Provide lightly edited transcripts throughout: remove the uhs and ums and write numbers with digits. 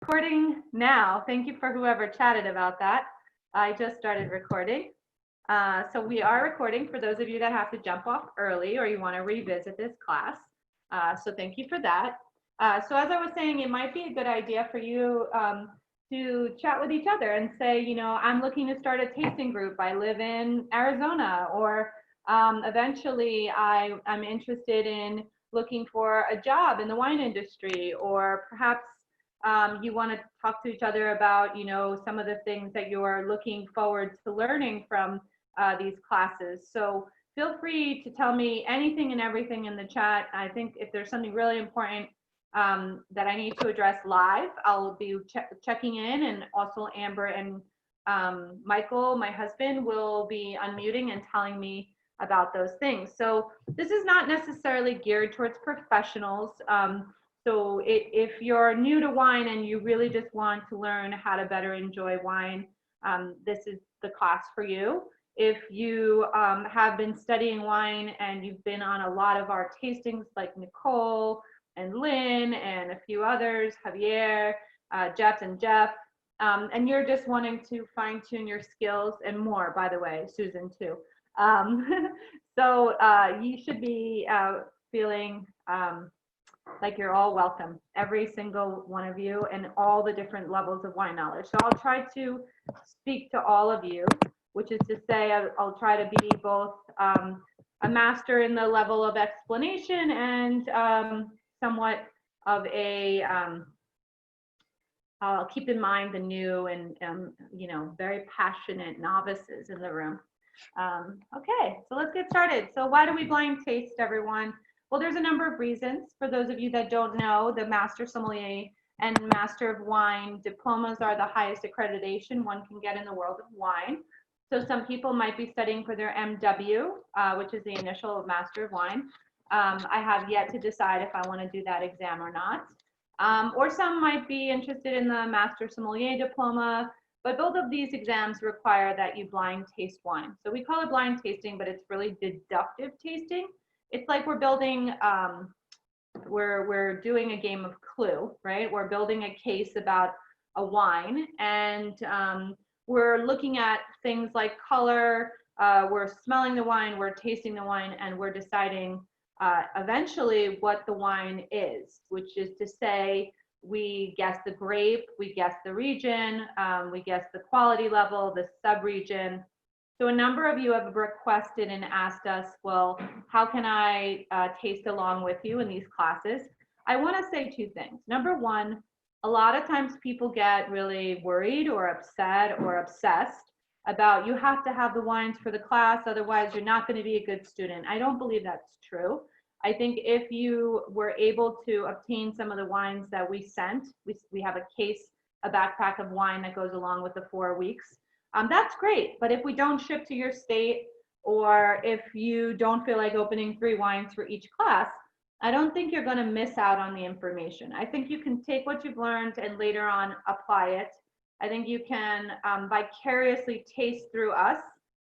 Recording now. Thank you for whoever chatted about that. I just started recording. So we are recording for those of you that have to jump off early or you want to revisit this class. So thank you for that. So as I was saying, it might be a good idea for you to chat with each other and say, you know, I'm looking to start a tasting group. I live in Arizona, or eventually I'm interested in looking for a job in the wine industry, or perhaps you want to talk to each other about, you know, some of the things that you're looking forward to learning from these classes. So feel free to tell me anything and everything in the chat. I think if there's something really important that I need to address live, I'll be checking in, and also Amber and Michael, my husband, will be unmuting and telling me about those things. So this is not necessarily geared towards professionals. So if you're new to wine and you really just want to learn how to better enjoy wine, this is the class for you. If you have been studying wine and you've been on a lot of our tastings like Nicole and Lynn and a few others, Javier, Jeff, and you're just wanting to fine tune your skills and more, by the way, Susan too. So you should be feeling like you're all welcome, every single one of you, and all the different levels of wine knowledge. So I'll try to speak to all of you, which is to say I'll try to be both a master in the level of explanation and somewhat of a, I'll keep in mind the new and, you know, very passionate novices in the room. Okay, so let's get started. So why do we blind taste, everyone? Well, there's a number of reasons. For those of you that don't know, the Master Sommelier and Master of Wine diplomas are the highest accreditation one can get in the world of wine. So some people might be studying for their MW, which is the initial of Master of Wine. I have yet to decide if I want to do that exam or not. Or some might be interested in the Master Sommelier diploma, but both of these exams require that you blind taste wine. So we call it blind tasting, but it's really deductive tasting. It's like we're building, we're doing a game of Clue, right? We're building a case about a wine, and we're looking at things like color, we're smelling the wine, we're tasting the wine, and we're deciding eventually what the wine is, which is to say, we guess the grape, we guess the region, we guess the quality level, the sub-region. So a number of you have requested and asked us, well, how can I taste along with you in these classes? I want to say two things. Number one, a lot of times people get really worried or upset or obsessed about you have to have the wines for the class, otherwise you're not going to be a good student. I don't believe that's true. I think if you were able to obtain some of the wines that we sent, we have a case, a backpack of wine that goes along with the 4 weeks. That's great, but if we don't ship to your state, or if you don't feel like opening 3 wines for each class, I don't think you're going to miss out on the information. I think you can take what you've learned and later on apply it. I think you can vicariously taste through us,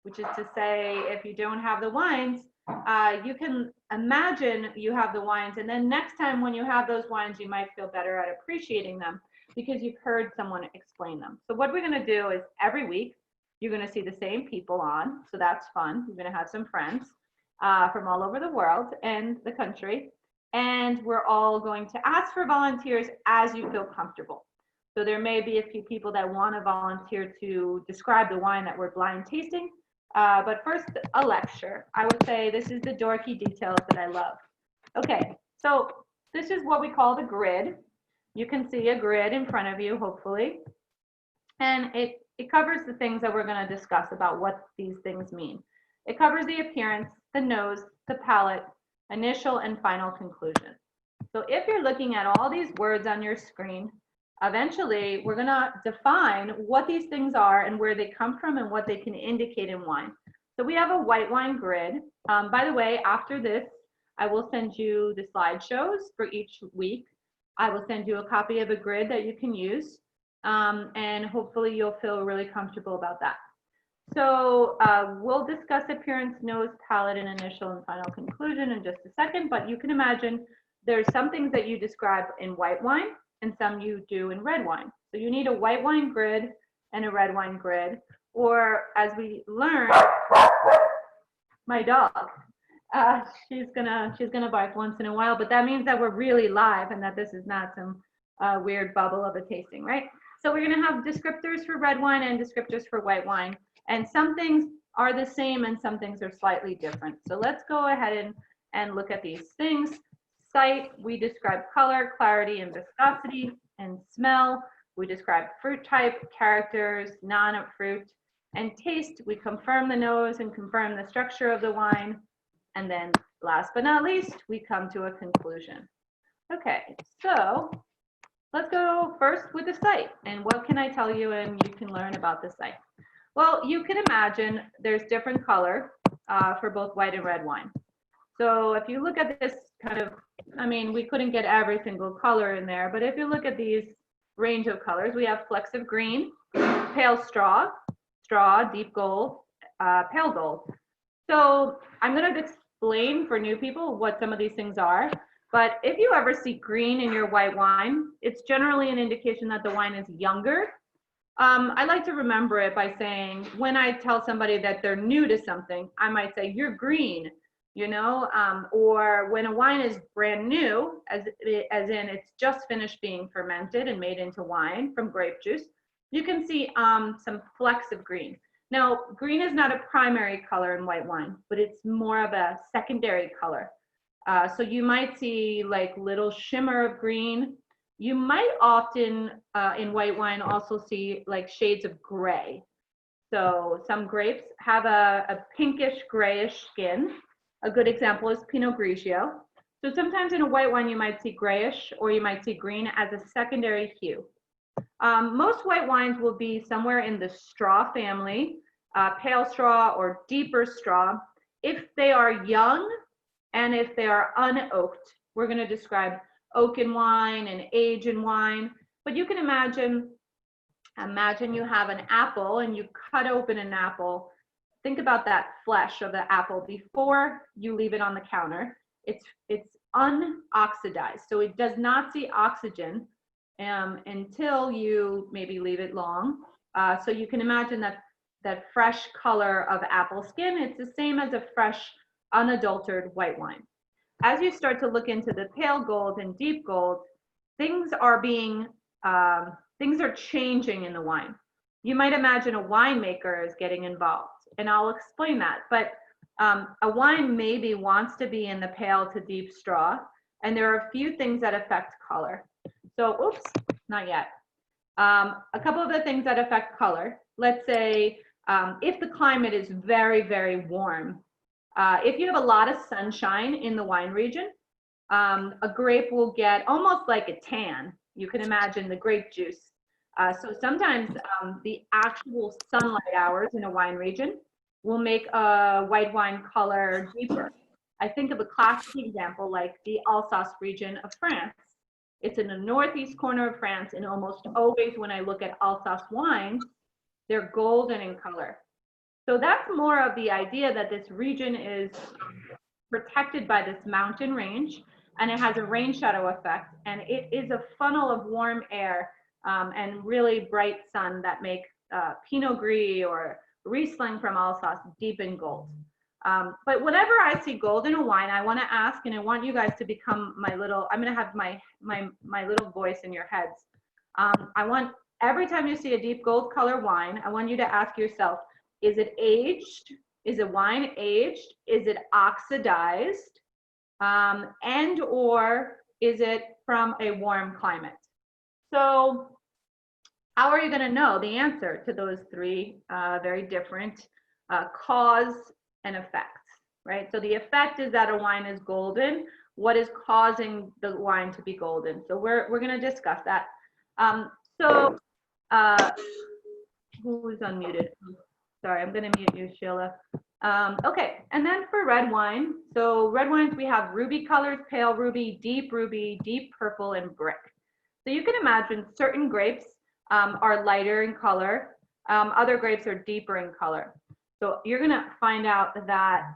which is to say, if you don't have the wines, you can imagine you have the wines, and then next time when you have those wines, you might feel better at appreciating them because you've heard someone explain them. So what we're going to do is every week, you're going to see the same people on. So that's fun. You're going to have some friends from all over the world and the country. And we're all going to ask for volunteers as you feel comfortable. So there may be a few people that want to volunteer to describe the wine that we're blind tasting. But first, a lecture. I would say this is the dorky details that I love. Okay, so this is what we call the grid. You can see a grid in front of you, hopefully. And it covers the things that we're going to discuss about what these things mean. It covers the appearance, the nose, the palate, initial and final conclusion. So if you're looking at all these words on your screen, eventually we're going to define what these things are and where they come from and what they can indicate in wine. So we have a white wine grid. By the way, after this, I will send you the slideshows for each week. I will send you a copy of a grid that you can use, and hopefully you'll feel really comfortable about that. So we'll discuss appearance, nose, palate, and initial and final conclusion in just a second, but you can imagine there's some things that you describe in white wine, and some you do in red wine. So you need a white wine grid and a red wine grid, or as we learned, my dog, she's gonna bark once in a while, but that means that we're really live and that this is not some weird bubble of a tasting, right? So we're gonna have descriptors for red wine and descriptors for white wine, and some things are the same and some things are slightly different. So let's go ahead and look at these things. Sight, we describe color, clarity, and viscosity. And smell, we describe fruit type, characters, non-fruit. And taste, we confirm the nose and confirm the structure of the wine. And then last but not least, we come to a conclusion. Okay, so let's go first with the sight. And what can I tell you and you can learn about the sight? Well, you can imagine there's different color for both white and red wine. So if you look at this kind of, I mean, we couldn't get every single color in there, but if you look at these range of colors, we have flecks of green, pale straw, deep gold, pale gold. So I'm going to explain for new people what some of these things are. But if you ever see green in your white wine, it's generally an indication that the wine is younger. I like to remember it by saying, when I tell somebody that they're new to something, I might say, you're green, you know, or when a wine is brand new, as in it's just finished being fermented and made into wine from grape juice, you can see some flecks of green. Now, green is not a primary color in white wine, but it's more of a secondary color. So you might see like little shimmer of green. You might often in white wine also see like shades of gray. So some grapes have a pinkish grayish skin. A good example is Pinot Grigio. So sometimes in a white wine you might see grayish or you might see green as a secondary hue. Most white wines will be somewhere in the straw family, pale straw or deeper straw. If they are young and if they are unoaked, we're going to describe oak in wine and age in wine. But you can imagine you have an apple and you cut open an apple. Think about that flesh of the apple before you leave it on the counter. It's unoxidized, so it does not see oxygen until you maybe leave it long. So you can imagine that fresh color of apple skin, it's the same as a fresh, unadulterated white wine. As you start to look into the pale gold and deep gold, things are changing in the wine. You might imagine a winemaker is getting involved, and I'll explain that. But a wine maybe wants to be in the pale to deep straw, and there are a few things that affect color. So, oops, not yet. A couple of the things that affect color, let's say if the climate is very, very warm, if you have a lot of sunshine in the wine region, a grape will get almost like a tan. You can imagine the grape juice. So sometimes the actual sunlight hours in a wine region will make a white wine color deeper. I think of a classic example like the Alsace region of France. It's in the northeast corner of France, and almost always when I look at Alsace wines, they're golden in color. So that's more of the idea that this region is protected by this mountain range, and it has a rain shadow effect, and it is a funnel of warm air and really bright sun that make Pinot Gris or Riesling from Alsace deep in gold. But whenever I see gold in a wine, I want to ask, and I want you guys to become my little, I'm going to have my little voice in your heads. I want, every time you see a deep gold color wine, I want you to ask yourself, is it aged? Is a wine aged? Is it oxidized? And or is it from a warm climate? So how are you going to know the answer to those three very different cause and effects, right? So the effect is that a wine is golden. What is causing the wine to be golden? So we're going to discuss that. Who is unmuted? Sorry, I'm going to mute you, Sheila. Okay, and then for red wine, so red wines, we have ruby colors, pale ruby, deep purple, and brick. So you can imagine certain grapes are lighter in color, other grapes are deeper in color. So you're going to find out that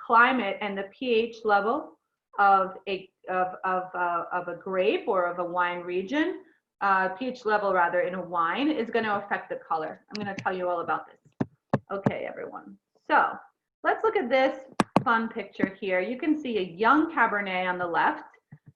climate and the pH level of a of a grape or of a wine region, pH level rather, in a wine is going to affect the color. I'm going to tell you all about this. Okay, everyone. So let's look at this fun picture here. You can see a young Cabernet on the left,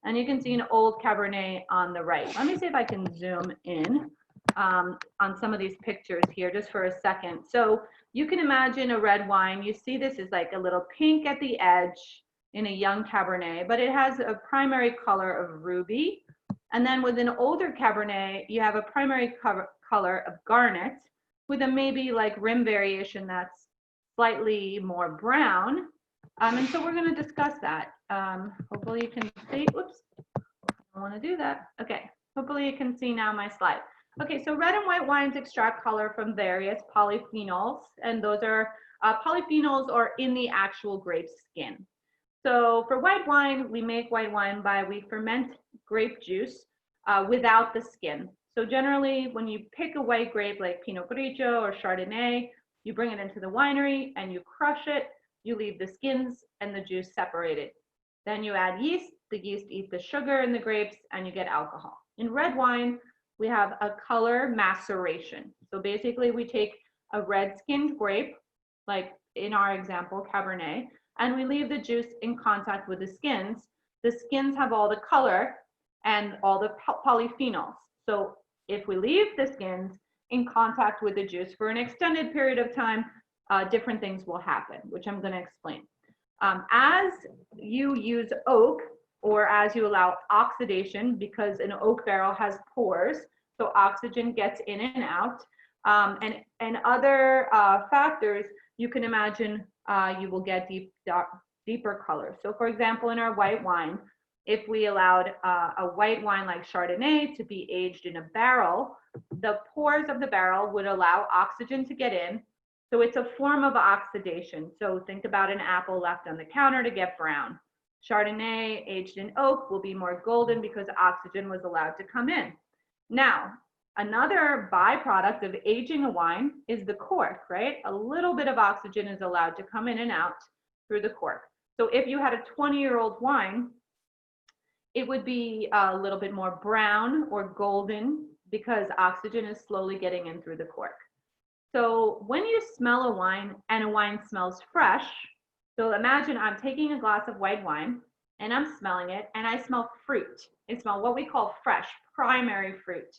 and you can see an old Cabernet on the right. Let me see if I can zoom in on some of these pictures here just for a second. So you can imagine a red wine. You see this is like a little pink at the edge in a young Cabernet, but it has a primary color of ruby. And then with an older Cabernet, you have a primary color of garnet with a maybe like rim variation that's slightly more brown. And so we're going to discuss that. Hopefully you can see, oops, I don't want to do that. Okay, hopefully you can see now my slide. Okay, so red and white wines extract color from various polyphenols, and those are polyphenols are in the actual grape skin. So for white wine, we make white wine we ferment grape juice without the skin. So generally, when you pick a white grape like Pinot Grigio or Chardonnay, you bring it into the winery and you crush it, you leave the skins and the juice separated. Then you add yeast, the yeast eats the sugar in the grapes, and you get alcohol. In red wine, we have a color maceration. So basically we take a red skinned grape, like in our example, Cabernet, and we leave the juice in contact with the skins. The skins have all the color and all the polyphenols. So if we leave the skins in contact with the juice for an extended period of time, different things will happen, which I'm going to explain. As you use oak, or as you allow oxidation, because an oak barrel has pores, so oxygen gets in and out, and other factors, you can imagine you will get deeper color. So for example, in our white wine, if we allowed a white wine like Chardonnay to be aged in a barrel, the pores of the barrel would allow oxygen to get in. So it's a form of oxidation. So think about an apple left on the counter to get brown. Chardonnay aged in oak will be more golden because oxygen was allowed to come in. Now, another byproduct of aging a wine is the cork, right? A little bit of oxygen is allowed to come in and out through the cork. So if you had a 20-year-old wine, it would be a little bit more brown or golden because oxygen is slowly getting in through the cork. So when you smell a wine and a wine smells fresh, so imagine I'm taking a glass of white wine and I'm smelling it and I smell fruit. I smell what we call fresh, primary fruit.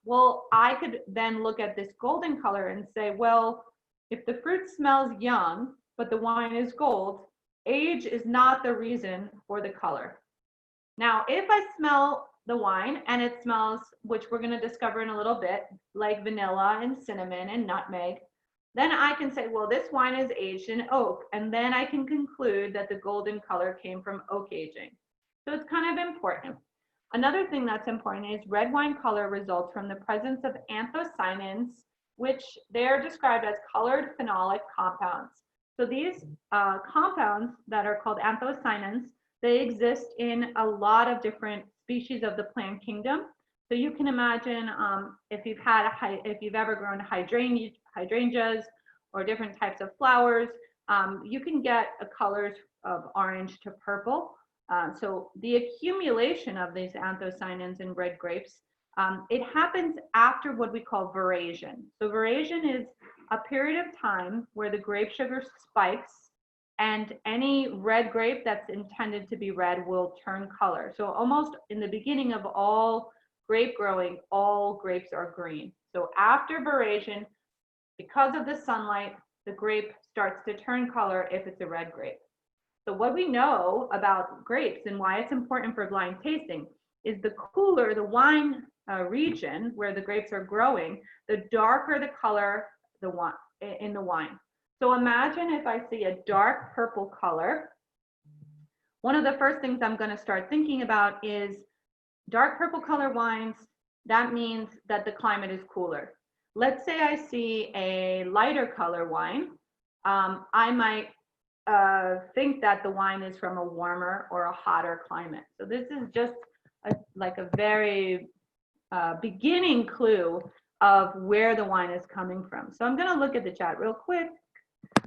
Well, I could then look at this golden color and say, well, if the fruit smells young, but the wine is gold, age is not the reason for the color. Now, if I smell the wine and it smells, which we're going to discover in a little bit, like vanilla and cinnamon and nutmeg, then I can say, well, this wine is aged in oak, and then I can conclude that the golden color came from oak aging. So it's kind of important. Another thing that's important is red wine color results from the presence of anthocyanins, which they're described as colored phenolic compounds. So these compounds that are called anthocyanins, they exist in a lot of different species of the plant kingdom. So you can imagine if you've ever grown hydrangeas or different types of flowers, you can get colors of orange to purple. So the accumulation of these anthocyanins in red grapes, it happens after what we call verasion. So verasion is a period of time where the grape sugar spikes, and any red grape that's intended to be red will turn color. So almost in the beginning of all grape growing, all grapes are green. So after verasion, because of the sunlight, the grape starts to turn color if it's a red grape. So what we know about grapes and why it's important for blind tasting is the cooler the wine region where the grapes are growing, the darker the color in the wine. So imagine if I see a dark purple color, one of the first things I'm going to start thinking about is dark purple color wines. That means that the climate is cooler. Let's say I see a lighter color wine. I might think that the wine is from a warmer or a hotter climate. So this is just like a very beginning clue of where the wine is coming from. So I'm going to look at the chat real quick.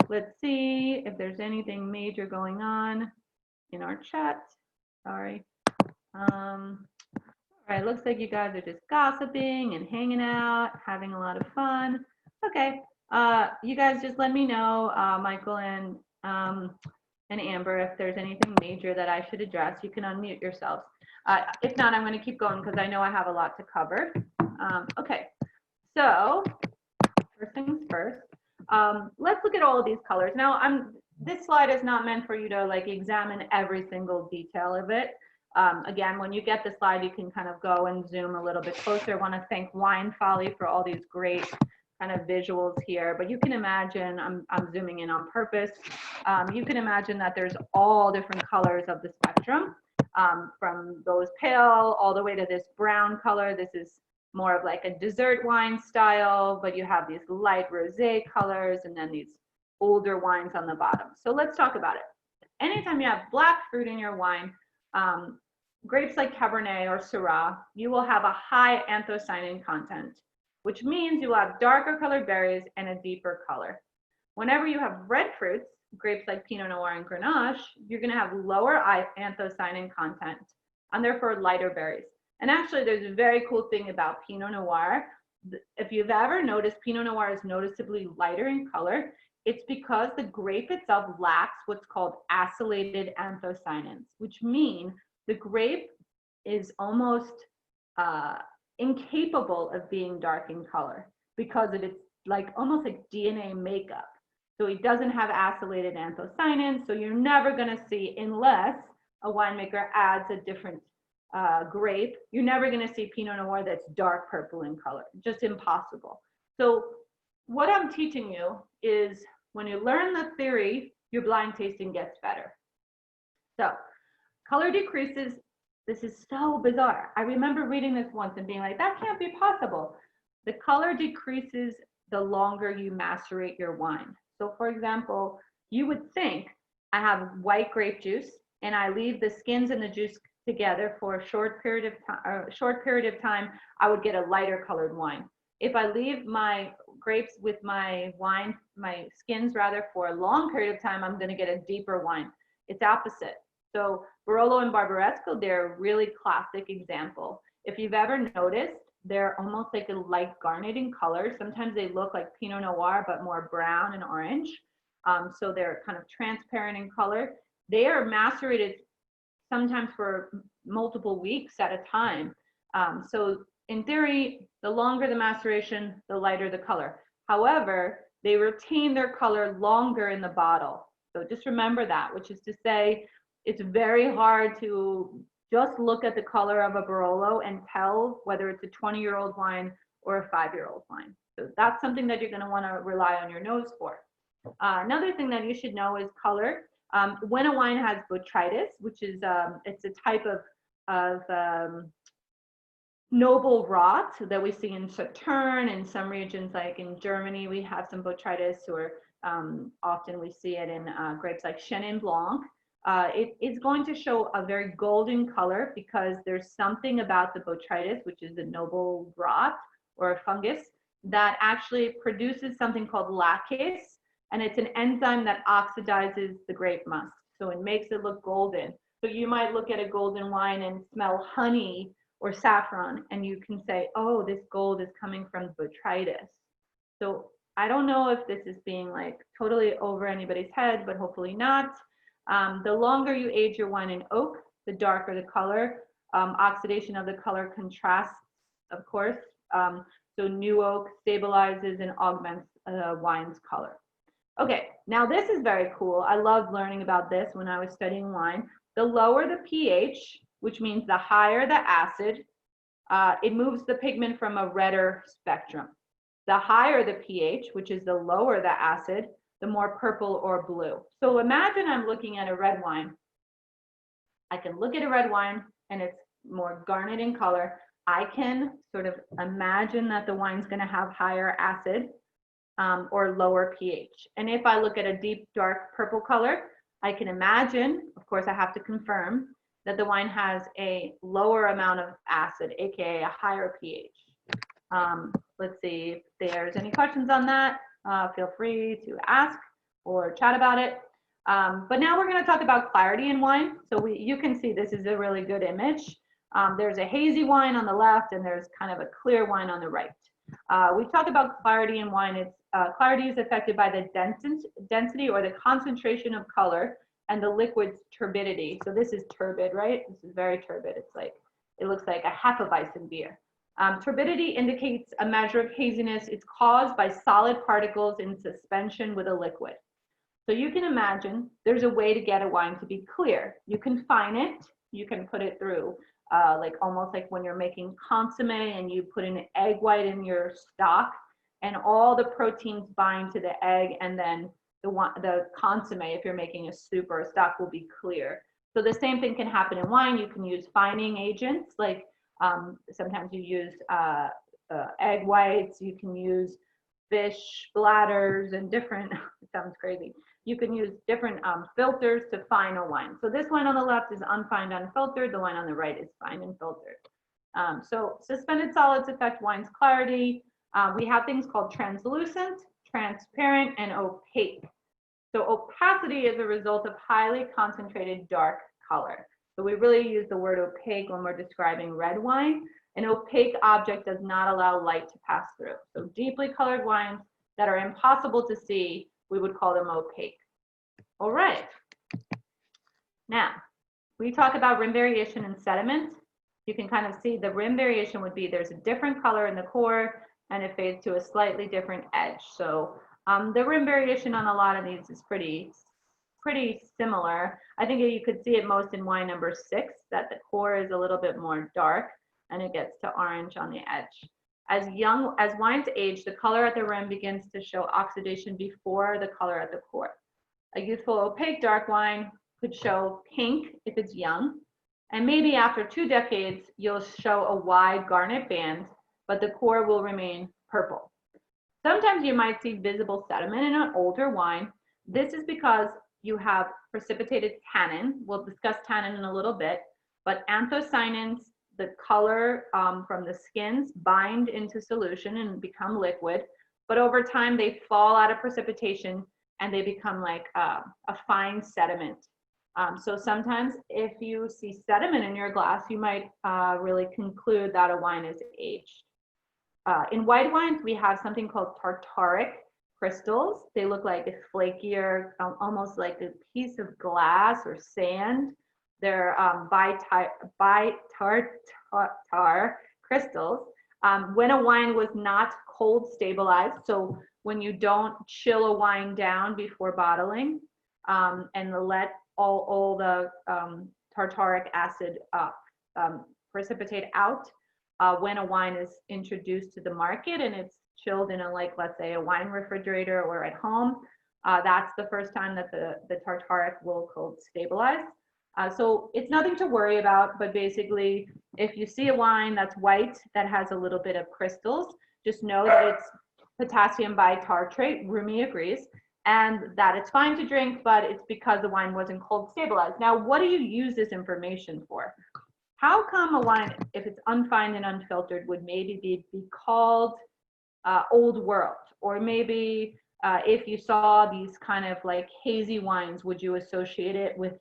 Let's see if there's anything major going on in our chat. Sorry. All right, looks like you guys are just gossiping and hanging out, having a lot of fun. Okay, you guys just let me know, Michael and Amber, if there's anything major that I should address. You can unmute yourselves. If not, I'm going to keep going because I know I have a lot to cover. Okay, so first things first. Let's look at all of these colors. Now, this slide is not meant for you to like examine every single detail of it. Again, when you get the slide, you can kind of go and zoom a little bit closer. I want to thank Wine Folly for all these great kind of visuals here, but you can imagine, I'm zooming in on purpose. You can imagine that there's all different colors of the spectrum, from those pale all the way to this brown color. This is more of like a dessert wine style, but you have these light rosé colors and then these older wines on the bottom. So let's talk about it. Anytime you have black fruit in your wine, grapes like Cabernet or Syrah, you will have a high anthocyanin content, which means you will have darker colored berries and a deeper color. Whenever you have red fruits, grapes like Pinot Noir and Grenache, you're going to have lower anthocyanin content and therefore lighter berries. And actually, there's a very cool thing about Pinot Noir. If you've ever noticed, Pinot Noir is noticeably lighter in color. It's because the grape itself lacks what's called acylated anthocyanins, which mean the grape is almost incapable of being dark in color because of its like almost like DNA makeup. So it doesn't have acylated anthocyanins. So you're never going to see, unless a winemaker adds a different grape, you're never going to see Pinot Noir that's dark purple in color. Just impossible. So what I'm teaching you is when you learn the theory, your blind tasting gets better. So color decreases. This is so bizarre. I remember reading this once and being like, that can't be possible. The color decreases the longer you macerate your wine. So for example, you would think I have white grape juice and I leave the skins and the juice together for a short period of time, I would get a lighter colored wine. If I leave my grapes with my wine, my skins rather, for a long period of time, I'm going to get a deeper wine. It's opposite. So Barolo and Barbaresco, they're a really classic example. If you've ever noticed, they're almost like a light garnet in color. Sometimes they look like Pinot Noir, but more brown and orange. So they're kind of transparent in color. They are macerated sometimes for multiple weeks at a time. So in theory, the longer the maceration, the lighter the color. However, they retain their color longer in the bottle. So just remember that, which is to say, it's very hard to just look at the color of a Barolo and tell whether it's a 20-year-old wine or a 5-year-old wine. So that's something that you're going to want to rely on your nose for. Another thing that you should know is color. When a wine has botrytis, which is it's a type of noble rot that we see in Sauterne, in some regions like in Germany, we have some botrytis, or often we see it in grapes like Chenin Blanc. It is going to show a very golden color because there's something about the botrytis, which is a noble rot or a fungus, that actually produces something called lacase, and it's an enzyme that oxidizes the grape must. So it makes it look golden. So you might look at a golden wine and smell honey or saffron, and you can say, oh, this gold is coming from botrytis. So I don't know if this is being like totally over anybody's head, but hopefully not. The longer you age your wine in oak, the darker the color. Oxidation of the color contrasts, of course. So new oak stabilizes and augments wine's color. Okay, now this is very cool. I loved learning about this when I was studying wine. The lower the pH, which means the higher the acid, it moves the pigment from a redder spectrum. The higher the pH, which is the lower the acid, the more purple or blue. So imagine I'm looking at a red wine. I can look at a red wine and it's more garnet in color. I can sort of imagine that the wine's going to have higher acid or lower pH. And if I look at a deep, dark purple color, I can imagine, of course, I have to confirm that the wine has a lower amount of acid, aka a higher pH. Let's see if there's any questions on that. Feel free to ask or chat about it. But now we're going to talk about clarity in wine. So you can see this is a really good image. There's a hazy wine on the left, and there's kind of a clear wine on the right. We talk about clarity in wine. Clarity is affected by the density or the concentration of color and the liquid's turbidity. So this is turbid, right? This is very turbid. It looks like a Hefeweizen beer. Turbidity indicates a measure of haziness. It's caused by solid particles in suspension with a liquid. So you can imagine there's a way to get a wine to be clear. You can fine it. You can put it through like almost like when you're making consomme and you put an egg white in your stock and all the proteins bind to the egg, and then the consomme, if you're making a soup or a stock, will be clear. So the same thing can happen in wine. You can use fining agents, like sometimes you use egg whites. You can use fish bladders and different, it sounds crazy. You can use different filters to fine a wine. So this wine on the left is unfined, unfiltered. The wine on the right is fined and filtered. So suspended solids affect wine's clarity. We have things called translucent, transparent, and opaque. So opacity is a result of highly concentrated dark color. So we really use the word opaque when we're describing red wine. An opaque object does not allow light to pass through. So deeply colored wines that are impossible to see, we would call them opaque. All right. Now, we talk about rim variation and sediment. You can kind of see the rim variation would be there's a different color in the core and it fades to a slightly different edge. So the rim variation on a lot of these is pretty similar. I think you could see it most in wine number 6, that the core is a little bit more dark and it gets to orange on the edge. As wines age, the color at the rim begins to show oxidation before the color at the core. A youthful opaque dark wine could show pink if it's young, and maybe after 2 decades, you'll show a wide garnet band, but the core will remain purple. Sometimes you might see visible sediment in an older wine. This is because you have precipitated tannin. We'll discuss tannin in a little bit, but anthocyanins, the color from the skins, bind into solution and become liquid, but over time they fall out of precipitation and they become like a fine sediment. So sometimes if you see sediment in your glass, you might really conclude that a wine is aged. In white wines, we have something called tartaric crystals. They look like a flakier, almost like a piece of glass or sand. They're bitartar crystals. When a wine was not cold stabilized, so when you don't chill a wine down before bottling and let all the tartaric acid precipitate out, when a wine is introduced to the market and it's chilled in a, like, let's say a wine refrigerator or at home, that's the first time that the tartaric will cold stabilize. So it's nothing to worry about, but basically if you see a wine that's white that has a little bit of crystals, just know that it's potassium bitartrate, Rumi agrees, and that it's fine to drink, but it's because the wine wasn't cold stabilized. Now, what do you use this information for? How come a wine, if it's unfined and unfiltered, would maybe be called old world? Or maybe if you saw these kind of like hazy wines, would you associate it with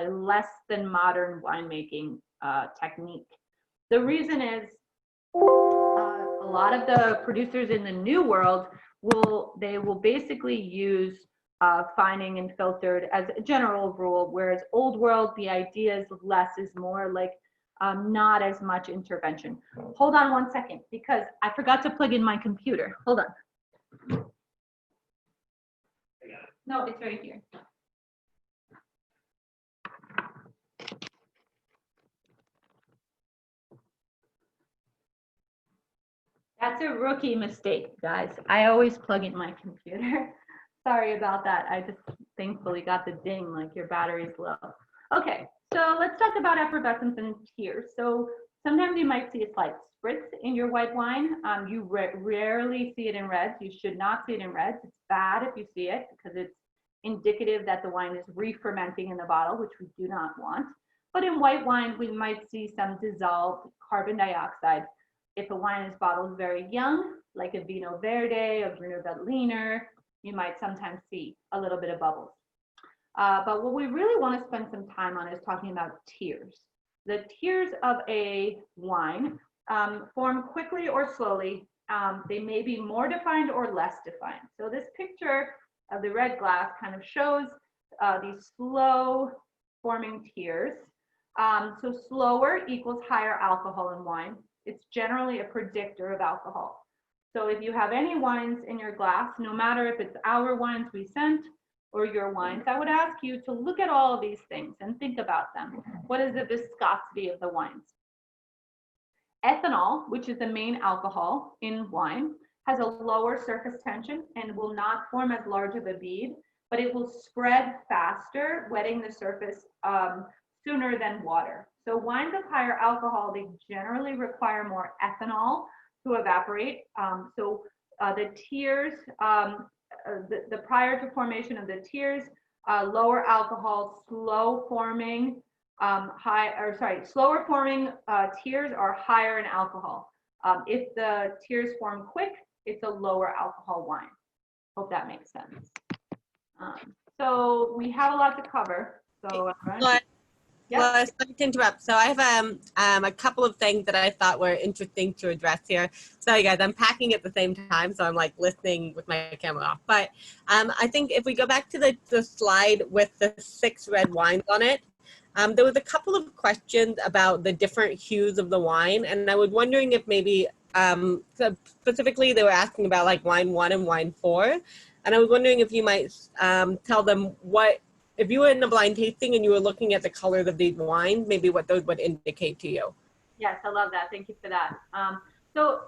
less than modern winemaking technique? The reason is a lot of the producers in the new world will basically use fining and filtered as a general rule, whereas old world, the idea is less is more, like not as much intervention. Hold on 1 second, because I forgot to plug in my computer. Hold on. No, it's right here. That's a rookie mistake, guys. I always plug in my computer. Sorry about that. I just thankfully got the ding, like your battery's low. Okay, so let's talk about effervescence and tears. So sometimes you might see a slight spritz in your white wine. You rarely see it in reds. You should not see it in reds. It's bad if you see it because it's indicative that the wine is re-fermenting in the bottle, which we do not want. But in white wine, we might see some dissolved carbon dioxide. If a wine is bottled very young, like a Vino Verde, a Bruno Veltliner, you might sometimes see a little bit of bubbles. But what we really want to spend some time on is talking about tears. The tears of a wine form quickly or slowly. They may be more defined or less defined. So this picture of the red glass kind of shows these slow forming tears. So slower equals higher alcohol in wine. It's generally a predictor of alcohol. So if you have any wines in your glass, no matter if it's our wines we sent or your wines, I would ask you to look at all of these things and think about them. What is the viscosity of the wines? Ethanol, which is the main alcohol in wine, has a lower surface tension and will not form as large of a bead, but it will spread faster, wetting the surface sooner than water. So wines of higher alcohol, they generally require more ethanol to evaporate. The tears, the prior to formation of the tears, lower alcohol, slower forming tears are higher in alcohol. If the tears form quick, it's a lower alcohol wine. Hope that makes sense. So we have a lot to cover. So well, sorry to interrupt. So I have a couple of things that I thought were interesting to address here. Sorry guys, I'm packing at the same time, so I'm like listening with my camera off. But I think if we go back to the slide with the 6 red wines on it, there was a couple of questions about the different hues of the wine, and I was wondering if maybe specifically they were asking about like wine 1 and wine 4, and I was wondering if you might tell them what, if you were in a blind tasting and you were looking at the colors of these wines, maybe what those would indicate to you. Yes, I love that. Thank you for that. So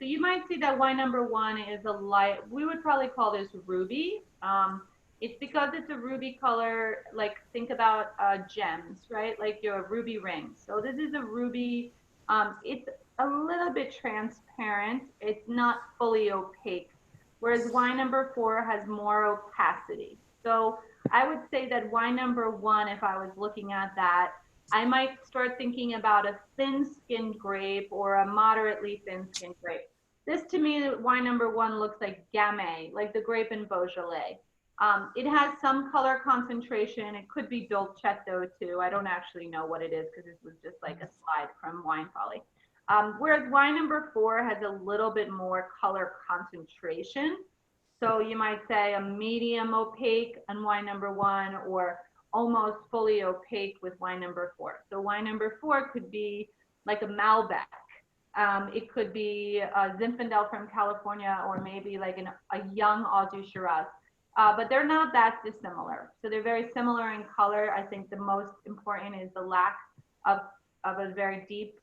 you might see that wine number 1 is a light, we would probably call this ruby. It's because it's a ruby color, like think about gems, right? Like your ruby rings. So this is a ruby. It's a little bit transparent. It's not fully opaque, whereas wine number 4 has more opacity. So I would say that wine number 1, if I was looking at that, I might start thinking about a thin-skinned grape or a moderately thin-skinned grape. This to me, wine number 1 looks like Gamay, like the grape in Beaujolais. It has some color concentration. It could be Dolcetto too. I don't actually know what it is because this was just like a slide from Wine Folly. Whereas wine number 4 has a little bit more color concentration. So you might say a medium opaque on wine number 1 or almost fully opaque with wine number 4. So wine number 4 could be like a Malbec. It could be a Zinfandel from California or maybe like a young Aussie Shiraz. But they're not that dissimilar. So they're very similar in color. I think the most important is the lack of a very deep,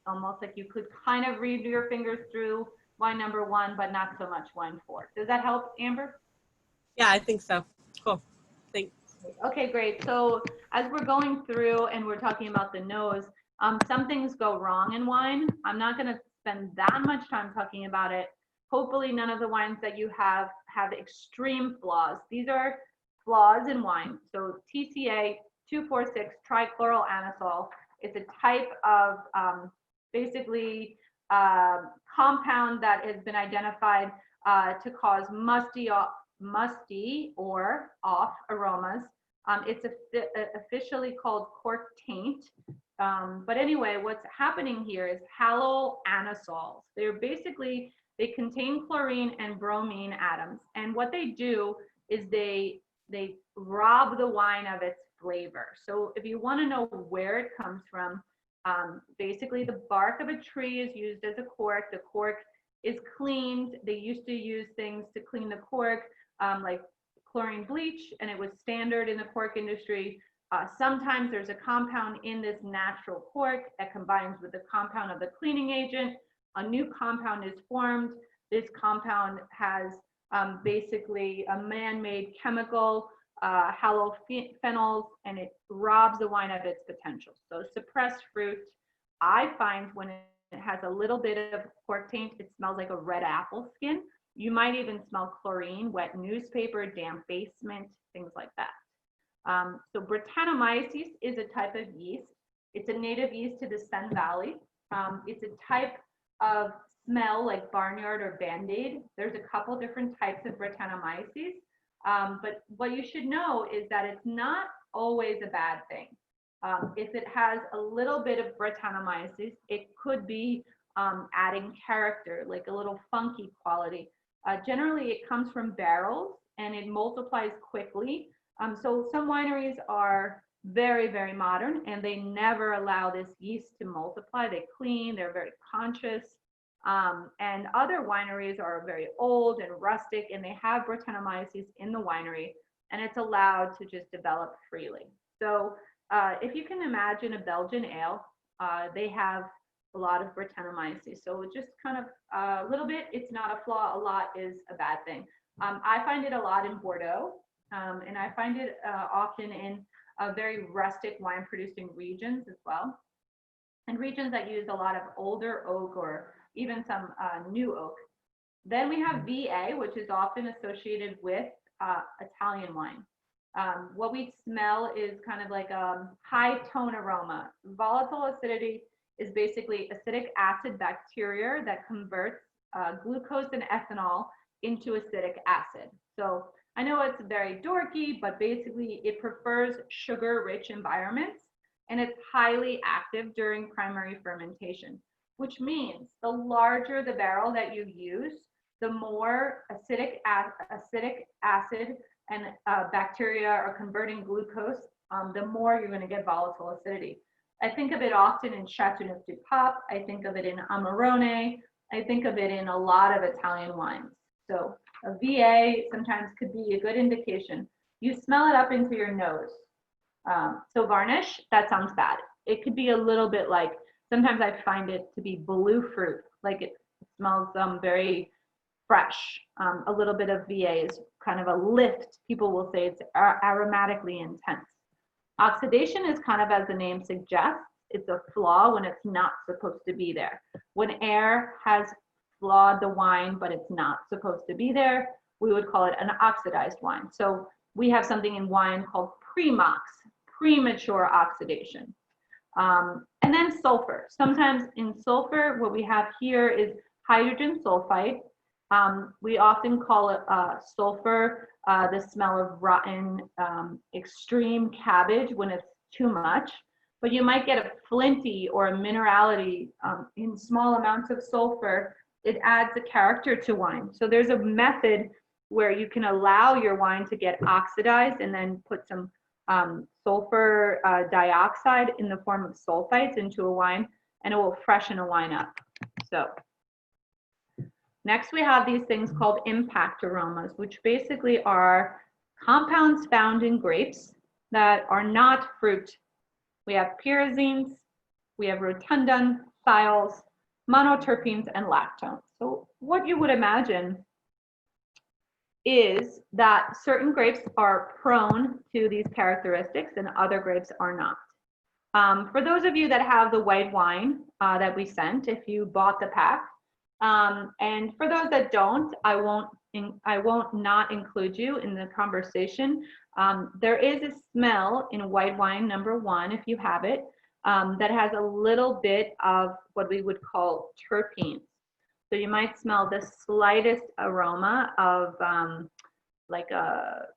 almost like you could kind of read your fingers through wine number 1, but not so much wine 4. Does that help, Amber? Yeah, I think so. Cool. Thanks. Okay, great. So as we're going through and we're talking about the nose, some things go wrong in wine. I'm not going to spend that much time talking about it. Hopefully none of the wines that you have extreme flaws. These are flaws in wine. So TCA 2,4,6 trichloral anisole. It's a type of basically compound that has been identified to cause musty or off aromas. It's officially called cork taint. But anyway, what's happening here is haloanisols. They contain chlorine and bromine atoms. And what they do is they rob the wine of its flavor. So if you want to know where it comes from, basically the bark of a tree is used as a cork. The cork is cleaned. They used to use things to clean the cork, like chlorine bleach, and it was standard in the cork industry. Sometimes there's a compound in this natural cork that combines with the compound of the cleaning agent. A new compound is formed. This compound has basically a man-made chemical, halophenols, and it robs the wine of its potential. So suppressed fruit, I find when it has a little bit of cork taint, it smells like a red apple skin. You might even smell chlorine, wet newspaper, damp basement, things like that. So Brettanomyces is a type of yeast. It's a native yeast to the Sun Valley. It's a type of smell like barnyard or Band-Aid. There's a couple different types of Brettanomyces. But what you should know is that it's not always a bad thing. If it has a little bit of Brettanomyces, it could be adding character, like a little funky quality. Generally, it comes from barrels and it multiplies quickly. So some wineries are very, very modern and they never allow this yeast to multiply. They clean, they're very conscious. And other wineries are very old and rustic and they have Brettanomyces in the winery and it's allowed to just develop freely. So if you can imagine a Belgian ale, they have a lot of Brettanomyces. So just kind of a little bit, it's not a flaw, a lot is a bad thing. I find it a lot in Bordeaux, and I find it often in very rustic wine producing regions as well, and regions that use a lot of older oak or even some new oak. Then we have VA, which is often associated with Italian wine. What we smell is kind of like a high tone aroma. Volatile acidity is basically acidic acid bacteria that converts glucose and ethanol into acidic acid. So I know it's very dorky, but basically it prefers sugar-rich environments and it's highly active during primary fermentation, which means the larger the barrel that you use, the more acidic acid and bacteria are converting glucose, the more you're going to get volatile acidity. I think of it often in Chateauneuf du Pape. I think of it in Amarone. I think of it in a lot of Italian wines. So a VA sometimes could be a good indication. You smell it up into your nose. So varnish, that sounds bad. It could be a little bit like, sometimes I find it to be blue fruit, like it smells very fresh. A little bit of VA is kind of a lift. People will say it's aromatically intense. Oxidation is kind of, as the name suggests, it's a flaw when it's not supposed to be there. When air has flawed the wine, but it's not supposed to be there, we would call it an oxidized wine. So we have something in wine called premox, premature oxidation. And then sulfur. Sometimes in sulfur, what we have here is hydrogen sulfide. We often call it sulfur, the smell of rotten, extreme cabbage when it's too much. But you might get a flinty or a minerality in small amounts of sulfur. It adds a character to wine. So there's a method where you can allow your wine to get oxidized and then put some sulfur dioxide in the form of sulfites into a wine, and it will freshen a wine up. So next we have these things called impact aromas, which basically are compounds found in grapes that are not fruit. We have pyrazines, we have rotundan, thiols, monoterpenes, and lactones. So what you would imagine is that certain grapes are prone to these characteristics and other grapes are not. For those of you that have the white wine that we sent, if you bought the pack, and for those that don't, I won't not include you in the conversation. There is a smell in white wine number 1, if you have it, that has a little bit of what we would call terpenes. So you might smell the slightest aroma of like a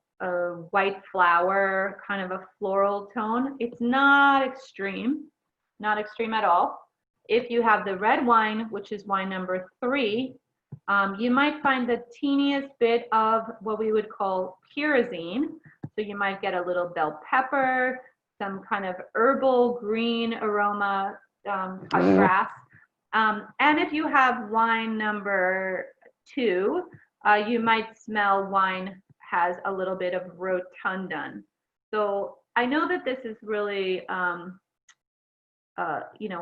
white flower, kind of a floral tone. It's not extreme at all. If you have the red wine, which is wine number 3, you might find the teeniest bit of what we would call pyrazine. So you might get a little bell pepper, some kind of herbal green aroma, cut grass. And if you have wine number 2, you might smell wine has a little bit of rotundan. So I know that this is really,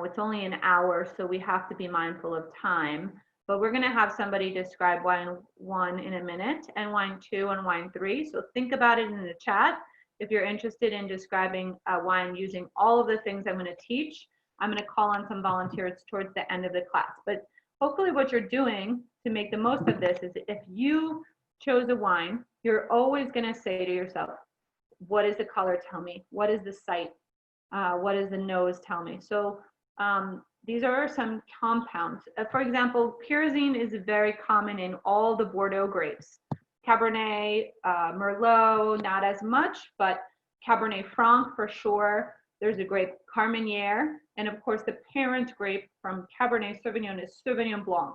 it's only an hour, so we have to be mindful of time. But we're going to have somebody describe wine 1 in a minute, and wine 2 and wine 3. So think about it in the chat. If you're interested in describing wine using all of the things I'm going to teach, I'm going to call on some volunteers towards the end of the class. But hopefully what you're doing to make the most of this is, if you chose a wine, you're always going to say to yourself, what does the color tell me? What is the sight? What does the nose tell me? So these are some compounds. For example, pyrazine is very common in all the Bordeaux grapes. Cabernet, Merlot, not as much, but Cabernet Franc for sure. There's a grape Carmenere, and of course the parent grape from Cabernet Sauvignon is Sauvignon Blanc.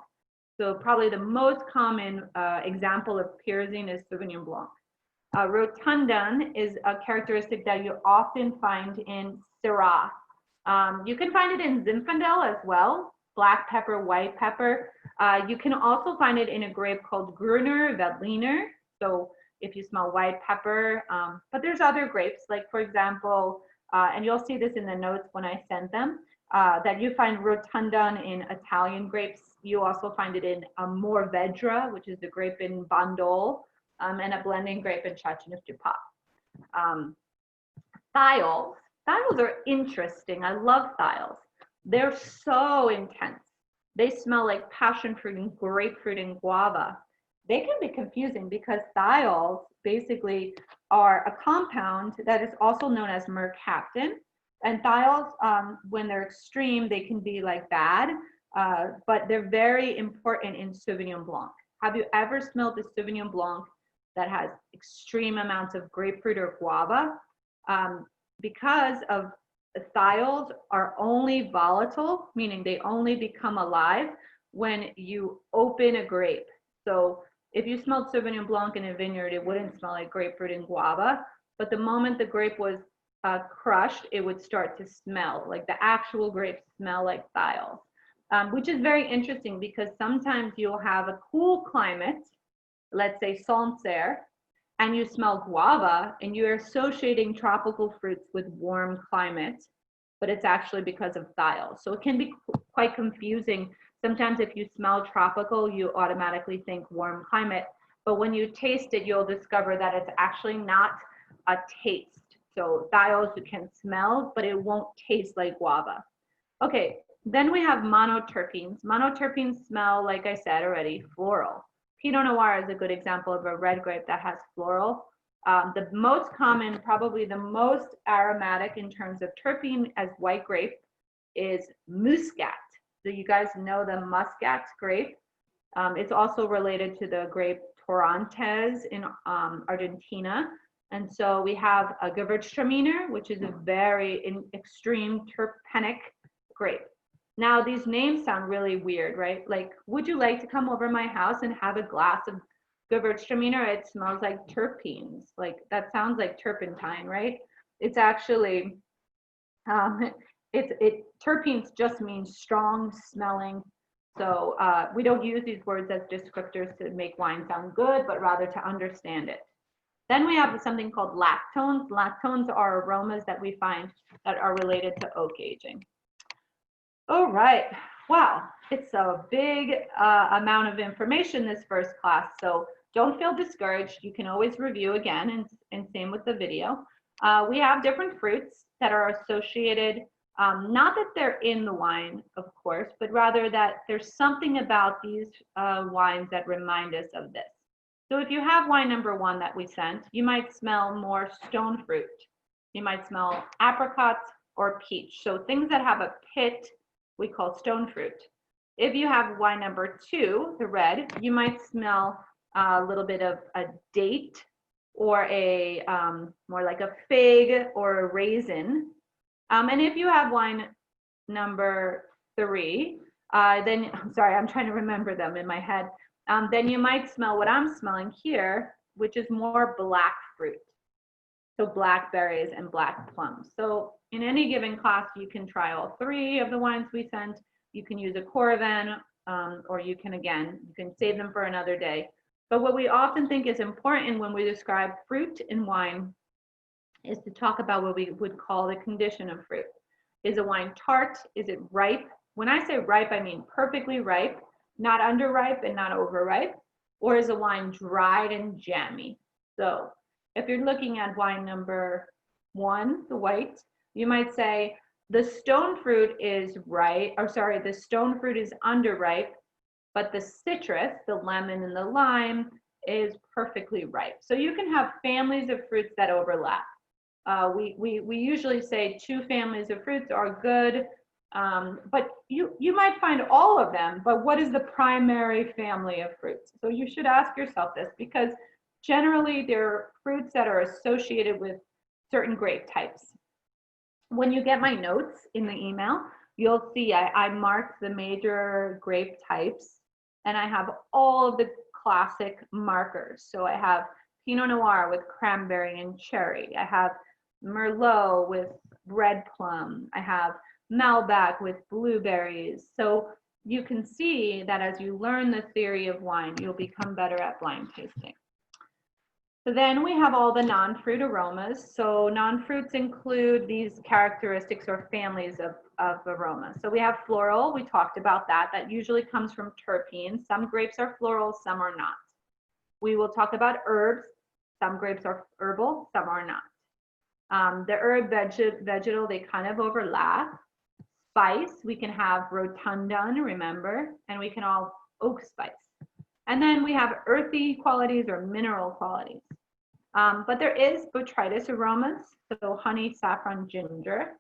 So probably the most common example of pyrazine is Sauvignon Blanc. Rotundan is a characteristic that you often find in Syrah. You can find it in Zinfandel as well, black pepper, white pepper. You can also find it in a grape called Gruner Veltliner. So if you smell white pepper, but there's other grapes, like for example, and you'll see this in the notes when I send them, that you find Rotundan in Italian grapes. You also find it in Mourvedre, which is the grape in Bandol, and a blending grape in Châteauneuf-du-Pape. Thiols are interesting. I love thiols. They're so intense. They smell like passion fruit and grapefruit and guava. They can be confusing because thiols basically are a compound that is also known as mercaptan. And thiols, when they're extreme, they can be like bad, but they're very important in Sauvignon Blanc. Have you ever smelled the Sauvignon Blanc that has extreme amounts of grapefruit or guava? Because of the thiols are only volatile, meaning they only become alive when you open a grape. So if you smelled Sauvignon Blanc in a vineyard, it wouldn't smell like grapefruit and guava, but the moment the grape was crushed, it would start to smell like the actual grapes smell like thiols, which is very interesting because sometimes you'll have a cool climate, let's say Sancerre, and you smell guava and you're associating tropical fruits with warm climate, but it's actually because of thiols. So it can be quite confusing. Sometimes if you smell tropical, you automatically think warm climate, but when you taste it, you'll discover that it's actually not a taste. So thiols you can smell, but it won't taste like guava. Okay, then we have monoterpenes. Monoterpenes smell, like I said already, floral. Pinot Noir is a good example of a red grape that has floral. The most common, probably the most aromatic in terms of terpene as white grape is Muscat. So you guys know the Muscat grape. It's also related to the grape Torrontés in Argentina. And so we have a Gewürztraminer, which is a very extreme terpenic grape. Now, these names sound really weird, right? Like, would you like to come over my house and have a glass of Gewürztraminer? It smells like terpenes. Like, that sounds like turpentine, right? It's actually, terpenes just means strong smelling. So we don't use these words as descriptors to make wine sound good, but rather to understand it. Then we have something called lactones. Lactones are aromas that we find that are related to oak aging. All right, wow, it's a big amount of information this first class, so don't feel discouraged. You can always review again, and same with the video. We have different fruits that are associated, not that they're in the wine, of course, but rather that there's something about these wines that remind us of this. So if you have wine number 1 that we sent, you might smell more stone fruit. You might smell apricots or peach. So things that have a pit, we call stone fruit. If you have wine number 2, the red, you might smell a little bit of a date or a more like a fig or a raisin. And if you have wine number 3, then, I'm sorry, I'm trying to remember them in my head. Then you might smell what I'm smelling here, which is more black fruit. So blackberries and black plums. So in any given class, you can try all 3 of the wines we sent. You can use a Coravin, or you can save them for another day. But what we often think is important when we describe fruit in wine is to talk about what we would call the condition of fruit. Is a wine tart? Is it ripe? When I say ripe, I mean perfectly ripe, not underripe and not overripe. Or is a wine dried and jammy? So if you're looking at wine number 1, the white, you might say the stone fruit is ripe, or sorry, the stone fruit is underripe, but the citrus, the lemon and the lime, is perfectly ripe. So you can have families of fruits that overlap. We usually say 2 families of fruits are good, but you might find all of them, but what is the primary family of fruits? So you should ask yourself this, because Generally, they're fruits that are associated with certain grape types. When you get my notes in the email, you'll see I marked the major grape types, and I have all of the classic markers. So I have Pinot Noir with cranberry and cherry. I have Merlot with red plum. I have Malbec with blueberries. So you can see that as you learn the theory of wine, you'll become better at blind tasting. So then we have all the non-fruit aromas. So non-fruits include these characteristics or families of aromas. So we have floral, we talked about that. That usually comes from terpenes. Some grapes are floral, some are not. We will talk about herbs. Some grapes are herbal, some are not. The herb vegetal, they kind of overlap. Spice, we can have rotundum, remember, and we can all oak spice. And then we have earthy qualities or mineral qualities. But there is botrytis aromas, so honey, saffron, ginger.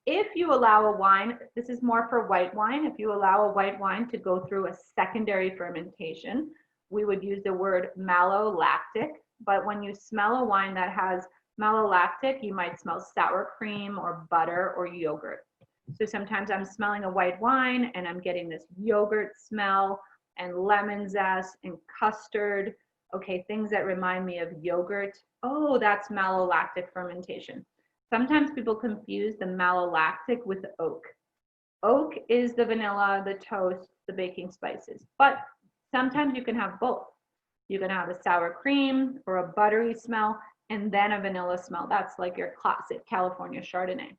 If you allow a wine, this is more for white wine, if you allow a white wine to go through a secondary fermentation, we would use the word malolactic. But when you smell a wine that has malolactic, you might smell sour cream or butter or yogurt. So sometimes I'm smelling a white wine and I'm getting this yogurt smell and lemon zest and custard. Okay, things that remind me of yogurt. Oh, that's malolactic fermentation. Sometimes people confuse the malolactic with oak. Oak is the vanilla, the toast, the baking spices. But sometimes you can have both. You can have a sour cream or a buttery smell and then a vanilla smell. That's like your classic California Chardonnay.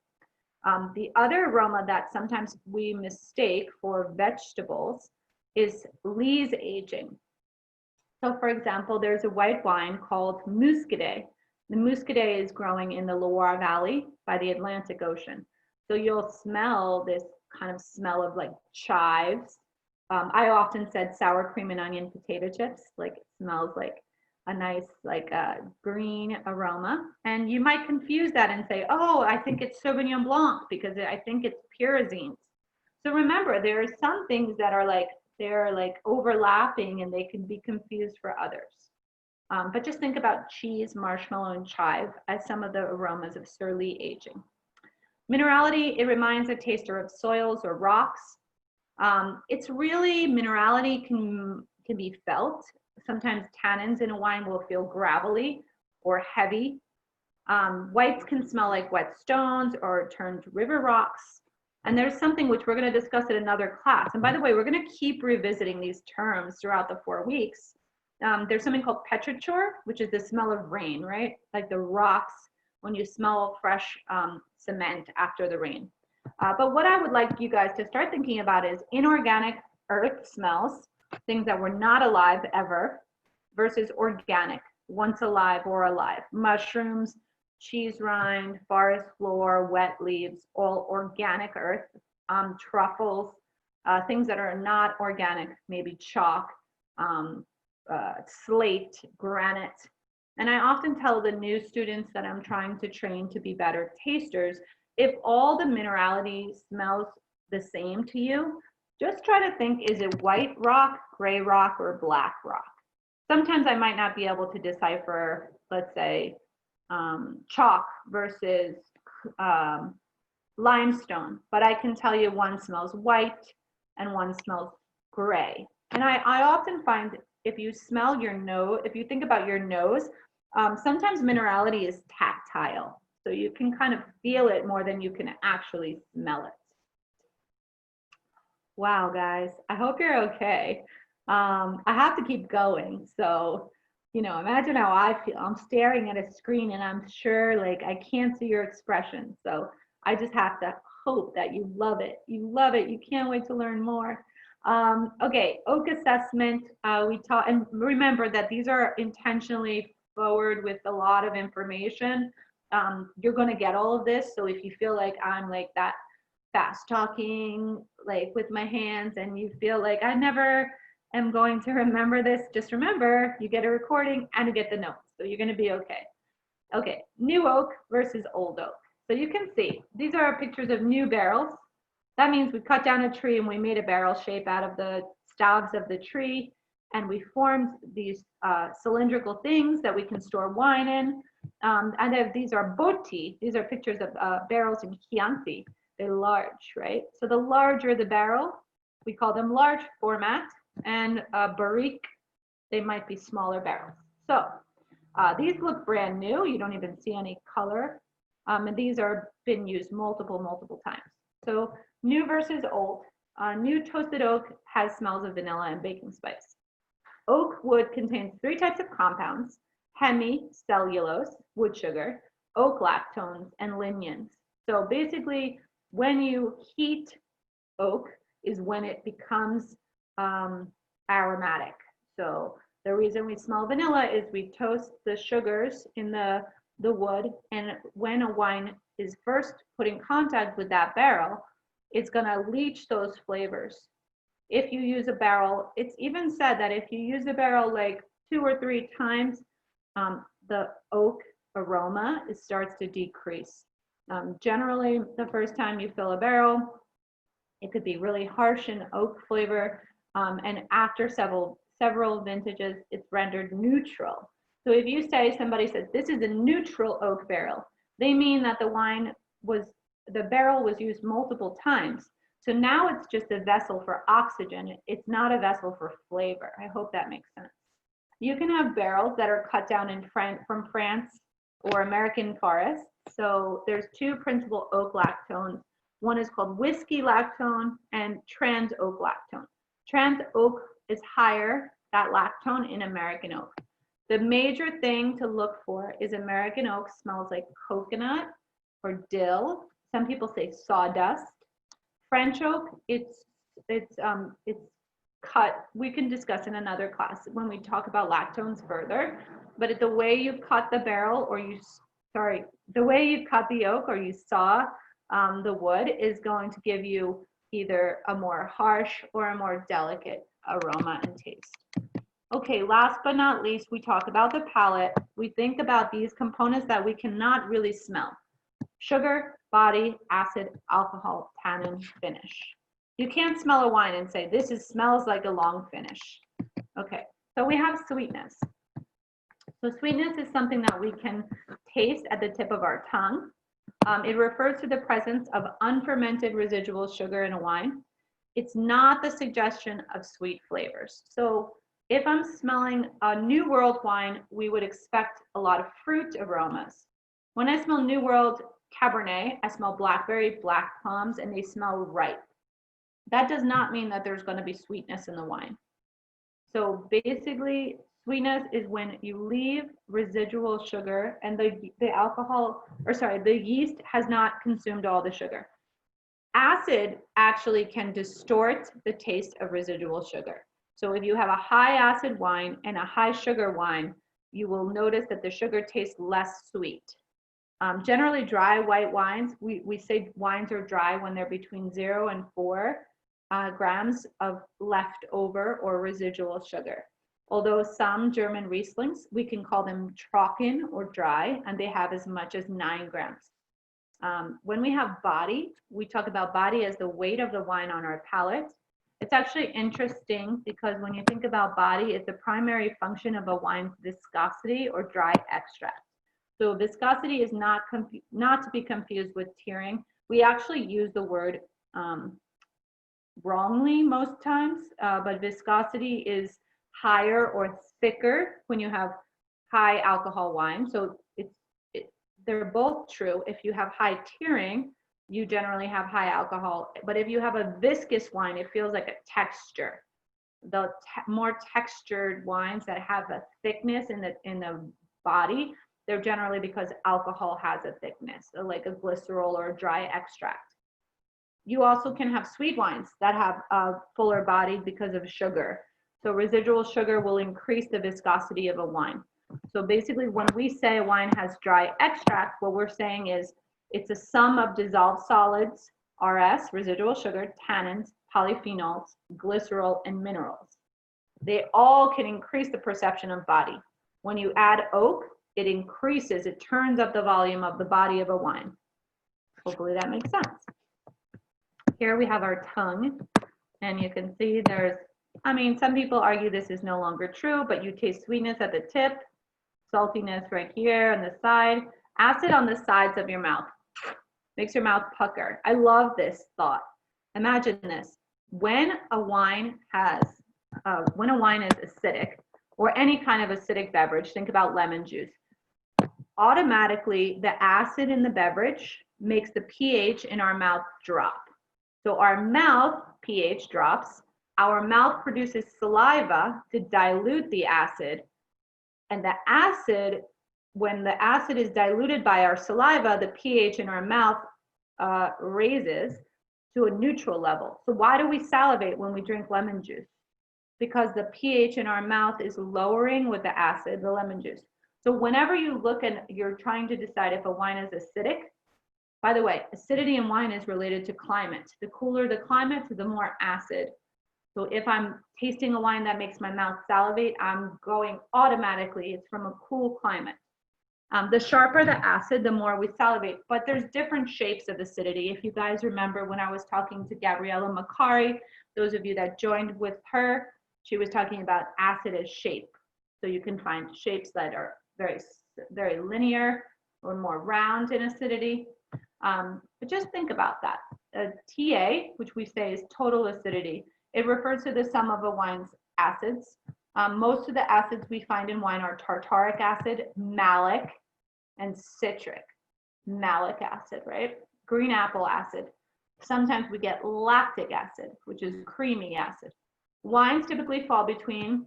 The other aroma that sometimes we mistake for vegetables is lees aging. So for example, there's a white wine called Muscadet. The Muscadet is growing in the Loire Valley by the Atlantic Ocean. So you'll smell this kind of smell of like chives. I often said sour cream and onion potato chips, like it smells like a nice like green aroma. And you might confuse that and say, oh, I think it's Sauvignon Blanc because I think it's pyrazines. So remember, there are some things that are like, they're like overlapping and they can be confused for others. But just think about cheese, marshmallow, and chive as some of the aromas of surly aging. Minerality, it reminds a taster of soils or rocks. It's really, minerality can be felt. Sometimes tannins in a wine will feel gravelly or heavy. Whites can smell like wet stones or turned river rocks. And there's something which we're going to discuss in another class. And by the way, we're going to keep revisiting these terms throughout the 4 weeks. There's something called petrichor, which is the smell of rain, right? Like the rocks when you smell fresh cement after the rain. But what I would like you guys to start thinking about is inorganic earth smells, things that were not alive ever, versus organic, once alive or alive. Mushrooms, cheese rind, forest floor, wet leaves, all organic earth. Truffles, things that are not organic, maybe chalk, slate, granite. And I often tell the new students that I'm trying to train to be better tasters, if all the minerality smells the same to you, just try to think, is it white rock, gray rock, or black rock? Sometimes I might not be able to decipher, let's say, chalk versus limestone, but I can tell you one smells white and one smells gray. And I often find if you smell your nose, if you think about your nose, sometimes minerality is tactile. So you can kind of feel it more than you can actually smell it. Wow, guys, I hope you're okay. I have to keep going. So, you know, imagine how I feel. I'm staring at a screen and I'm sure like I can't see your expression. So I just have to hope that you love it. You love it. You can't wait to learn more. Okay, oak assessment. We taught, and remember that these are intentionally forward with a lot of information. You're going to get all of this. So if you feel like I'm like that fast talking, like with my hands, and you feel like I never am going to remember this, just remember you get a recording and you get the notes. So you're going to be okay. Okay, new oak versus old oak. So you can see these are pictures of new barrels. That means we cut down a tree and we made a barrel shape out of the staves of the tree. and we formed these cylindrical things that we can store wine in. And these are botti. These are pictures of barrels in Chianti. They're large, right? So the larger the barrel, we call them large format, and barrique, they might be smaller barrels. So these look brand new. You don't even see any color. And these are been used multiple times. So new versus old. New toasted oak has smells of vanilla and baking spice. Oak wood contains 3 types of compounds: hemicellulose, wood sugar, oak lactones, and lignans. So basically, when you heat oak is when it becomes aromatic. So the reason we smell vanilla is we toast the sugars in the wood, and when a wine is first put in contact with that barrel, it's going to leach those flavors. If you use a barrel, it's even said that if you use a barrel like 2 or 3 times, the oak aroma starts to decrease. Generally, the first time you fill a barrel, it could be really harsh in oak flavor, and after several vintages, it's rendered neutral. So if you say, somebody says, this is a neutral oak barrel, they mean that the barrel was used multiple times. So now it's just a vessel for oxygen. It's not a vessel for flavor. I hope that makes sense. You can have barrels that are cut down from France or American forests. So there's 2 principal oak lactones. One is called whiskey lactone and trans oak lactone. Trans oak is higher, that lactone, in American oak. The major thing to look for is American oak smells like coconut or dill. Some people say sawdust. French oak, it's cut. We can discuss in another class when we talk about lactones further. But the way you cut the barrel, the way you cut the oak or you saw the wood is going to give you either a more harsh or a more delicate aroma and taste. Okay, last but not least, we talk about the palate. We think about these components that we cannot really smell: sugar, body, acid, alcohol, tannin, finish. You can't smell a wine and say, this smells like a long finish. Okay, so we have sweetness. So sweetness is something that we can taste at the tip of our tongue. It refers to the presence of unfermented residual sugar in a wine. It's not the suggestion of sweet flavors. So if I'm smelling a New World wine, we would expect a lot of fruit aromas. When I smell New World Cabernet, I smell blackberry, black plums, and they smell ripe. That does not mean that there's going to be sweetness in the wine. So basically, sweetness is when you leave residual sugar and the yeast has not consumed all the sugar. Acid actually can distort the taste of residual sugar. So if you have a high acid wine and a high sugar wine, you will notice that the sugar tastes less sweet. Generally, dry white wines, we say wines are dry when they're between 0 and 4 grams of leftover or residual sugar. Although some German Rieslings, we can call them trocken or dry, and they have as much as 9 grams. When we have body, we talk about body as the weight of the wine on our palate. It's actually interesting because when you think about body, it's the primary function of a wine's viscosity or dry extract. So viscosity is not to be confused with tearing. We actually use the word wrongly most times, but viscosity is higher or thicker when you have high alcohol wine. So they're both true. If you have high tearing, you generally have high alcohol. But if you have a viscous wine, it feels like a texture. The more textured wines that have a thickness in the body, they're generally because alcohol has a thickness, so like a glycerol or a dry extract. You also can have sweet wines that have a fuller body because of sugar. So residual sugar will increase the viscosity of a wine. So basically, when we say a wine has dry extract, what we're saying is it's a sum of dissolved solids, RS, residual sugar, tannins, polyphenols, glycerol, and minerals. They all can increase the perception of body. When you add oak, it turns up the volume of the body of a wine. Hopefully that makes sense. Here we have our tongue, and you can see there's I mean, some people argue this is no longer true, but you taste sweetness at the tip, saltiness right here on the side, acid on the sides of your mouth. Makes your mouth pucker. I love this thought. Imagine this. When a wine is acidic, or any kind of acidic beverage, think about lemon juice, automatically the acid in the beverage makes the pH in our mouth drop. So our mouth pH drops, our mouth produces saliva to dilute the acid, and the acid, when the acid is diluted by our saliva, the pH in our mouth raises to a neutral level. So why do we salivate when we drink lemon juice? Because the pH in our mouth is lowering with the acid, the lemon juice. So whenever you look and you're trying to decide if a wine is acidic, by the way, acidity in wine is related to climate. The cooler the climate, the more acid. So if I'm tasting a wine that makes my mouth salivate, I'm going automatically, it's from a cool climate. The sharper the acid, the more we salivate, but there's different shapes of acidity. If you guys remember when I was talking to Gabriella Macari, those of you that joined with her, she was talking about acid as shape. So you can find shapes that are very, very linear or more round in acidity. But just think about that. TA, which we say is total acidity, it refers to the sum of a wine's acids. Most of the acids we find in wine are tartaric acid, malic, and citric. Malic acid, right? Green apple acid. Sometimes we get lactic acid, which is creamy acid. Wines typically fall between,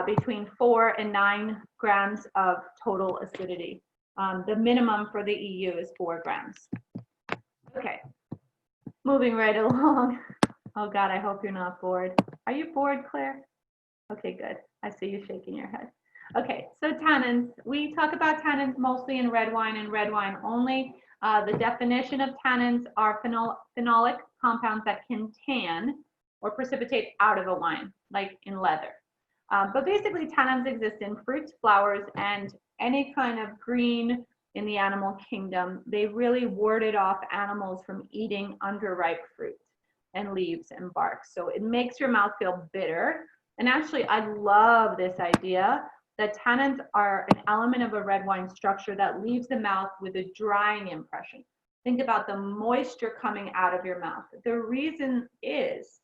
between 4 and 9 grams of total acidity. The minimum for the EU is 4 grams. Okay, moving right along. Oh God, I hope you're not bored. Are you bored, Claire? Okay, good. I see you shaking your head. Okay, so tannins. We talk about tannins mostly in red wine and red wine only. The definition of tannins are phenolic compounds that can tan or precipitate out of a wine, like in leather. But basically tannins exist in fruits, flowers, and any kind of green in the animal kingdom. They really warded off animals from eating underripe fruit and leaves and bark. So it makes your mouth feel bitter. And actually, I love this idea that tannins are an element of a red wine structure that leaves the mouth with a drying impression. Think about the moisture coming out of your mouth. The reason is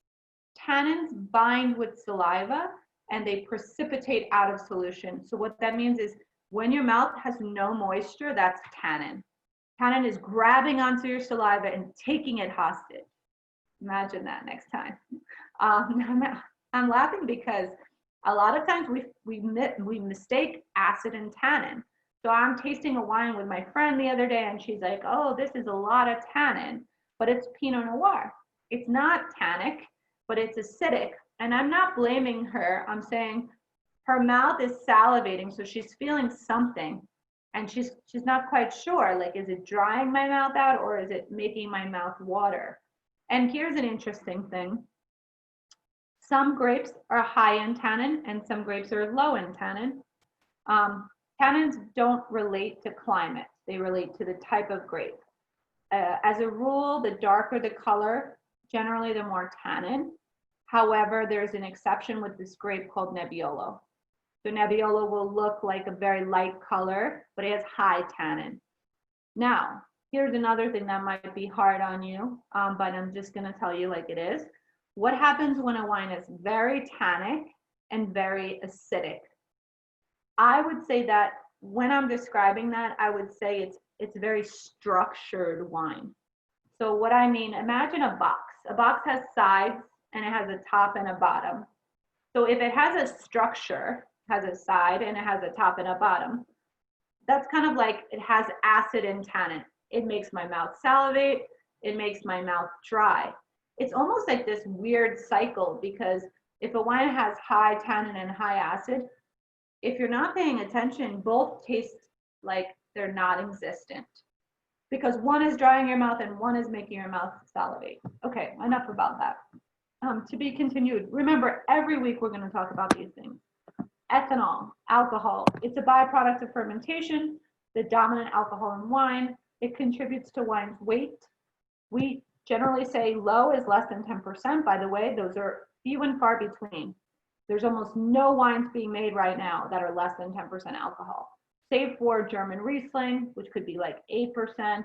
tannins bind with saliva and they precipitate out of solution. So what that means is when your mouth has no moisture, that's tannin. Tannin is grabbing onto your saliva and taking it hostage. Imagine that next time. I'm laughing because a lot of times we mistake acid and tannin. So I'm tasting a wine with my friend the other day and she's like, oh, this is a lot of tannin, but it's Pinot Noir. It's not tannic, but it's acidic. And I'm not blaming her. I'm saying her mouth is salivating, so she's feeling something and she's not quite sure, like, is it drying my mouth out or is it making my mouth water? And here's an interesting thing. Some grapes are high in tannin and some grapes are low in tannin. Tannins don't relate to climate. They relate to the type of grape. As a rule, the darker the color, generally the more tannin. However, there's an exception with this grape called Nebbiolo. So Nebbiolo will look like a very light color, but it has high tannin. Now, here's another thing that might be hard on you, but I'm just gonna tell you like it is. What happens when a wine is very tannic and very acidic? I would say that when I'm describing that, I would say it's very structured wine. So what I mean, imagine a box. A box has sides and it has a top and a bottom. So if it has a structure, has a side and it has a top and a bottom, that's kind of like it has acid and tannin. It makes my mouth salivate, it makes my mouth dry. It's almost like this weird cycle because if a wine has high tannin and high acid, if you're not paying attention, both taste like they're not existent because one is drying your mouth and one is making your mouth salivate. Okay, enough about that. To be continued. Remember, every week we're going to talk about these things. Ethanol, alcohol, it's a byproduct of fermentation, the dominant alcohol in wine. It contributes to wine's weight, generally say low is less than 10%. By the way, those are few and far between. There's almost no wines being made right now that are less than 10% alcohol, save for German Riesling, which could be like 8%,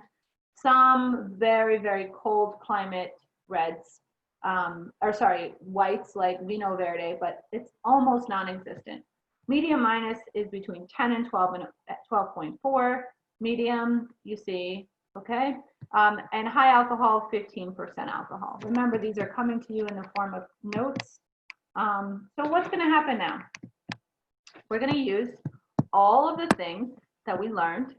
some very, very cold climate reds, or sorry, whites like Vino Verde, but it's almost non-existent. Medium minus is between 10 and 12 and 12.4. Medium, you see, okay? And high alcohol, 15% alcohol. Remember, these are coming to you in the form of notes. So what's gonna happen now? We're gonna use all of the things that we learned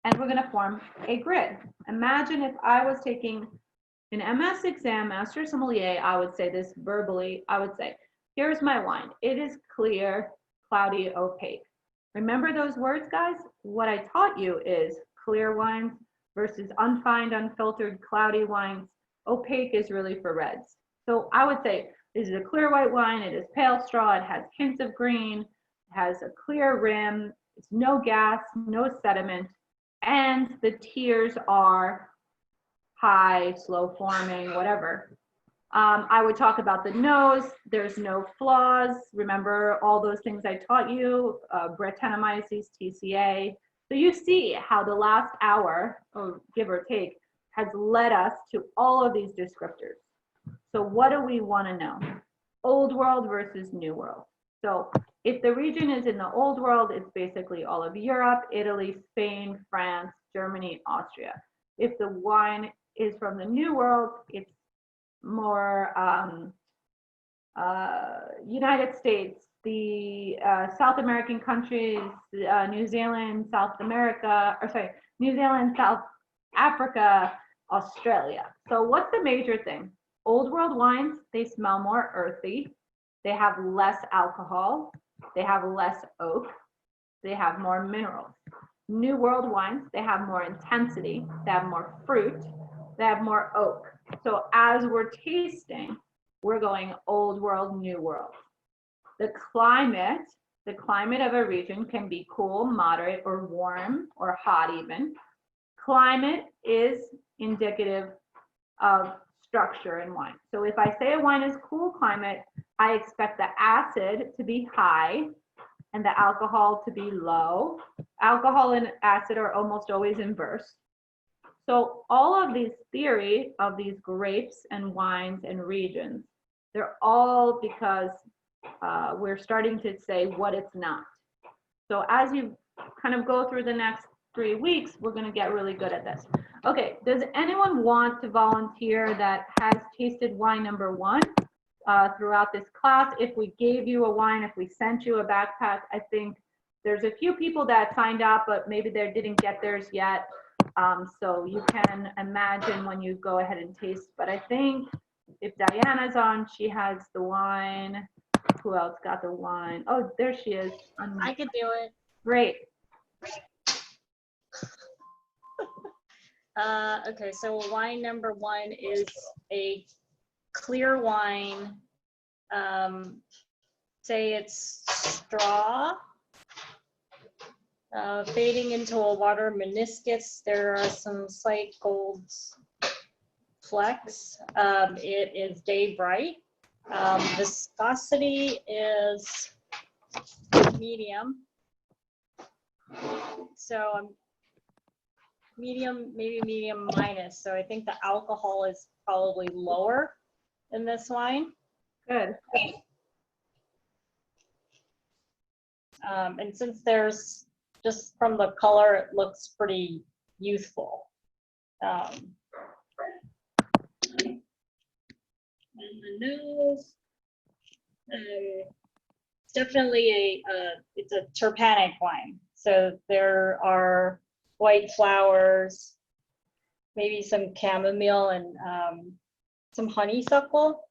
and we're gonna form a grid. Imagine if I was taking an MS exam, Master Sommelier, I would say this verbally, I would say, here's my wine. It is clear, cloudy, opaque. Remember those words, guys? What I taught you is clear wines versus unfined, unfiltered, cloudy wines. Opaque is really for reds. So I would say, this is a clear white wine. It is pale straw. It has hints of green. It has a clear rim. It's no gas, no sediment. And the tears are high, slow forming, whatever. I would talk about the nose. There's no flaws. Remember all those things I taught you, Brettanomyces, TCA. So you see how the last hour, or give or take, has led us to all of these descriptors. So what do we want to know? Old world versus new world. So if the region is in the old world, it's basically all of Europe, Italy, Spain, France, Germany, Austria. If the wine is from the new world, it's more United States, the South American countries, New Zealand, South America, or sorry, New Zealand, South Africa, Australia. So what's the major thing? Old world wines, they smell more earthy. They have less alcohol. They have less oak. They have more minerals. New world wines, they have more intensity. They have more fruit. They have more oak. So as we're tasting, we're going old world, new world. The climate of a region can be cool, moderate, or warm, or hot even. Climate is indicative of structure in wine. So if I say a wine is cool climate, I expect the acid to be high and the alcohol to be low. Alcohol and acid are almost always inverse. So all of these theory of these grapes and wines and regions, they're all because we're starting to say what it's not. So as you kind of go through the next 3 weeks, we're going to get really good at this. Okay, does anyone want to volunteer that has tasted wine number 1 throughout this class? If we gave you a wine, if we sent you a backpack, I think there's a few people that signed up, but maybe they didn't get theirs yet. So you can imagine when you go ahead and taste. But I think if Diana's on, she has the wine. Who else got the wine? Oh, there she is. I could do it. Great. Okay, so wine number 1 is a clear wine. Say it's straw, fading into a water meniscus. There are some slight gold flecks. It is day bright. Viscosity is medium. So medium, maybe medium minus. So I think the alcohol is probably lower in this wine. Good. And since there's, just from the color, it looks pretty youthful. And the nose, it's definitely it's a terpenic wine. So there are white flowers, maybe some chamomile and some honeysuckle.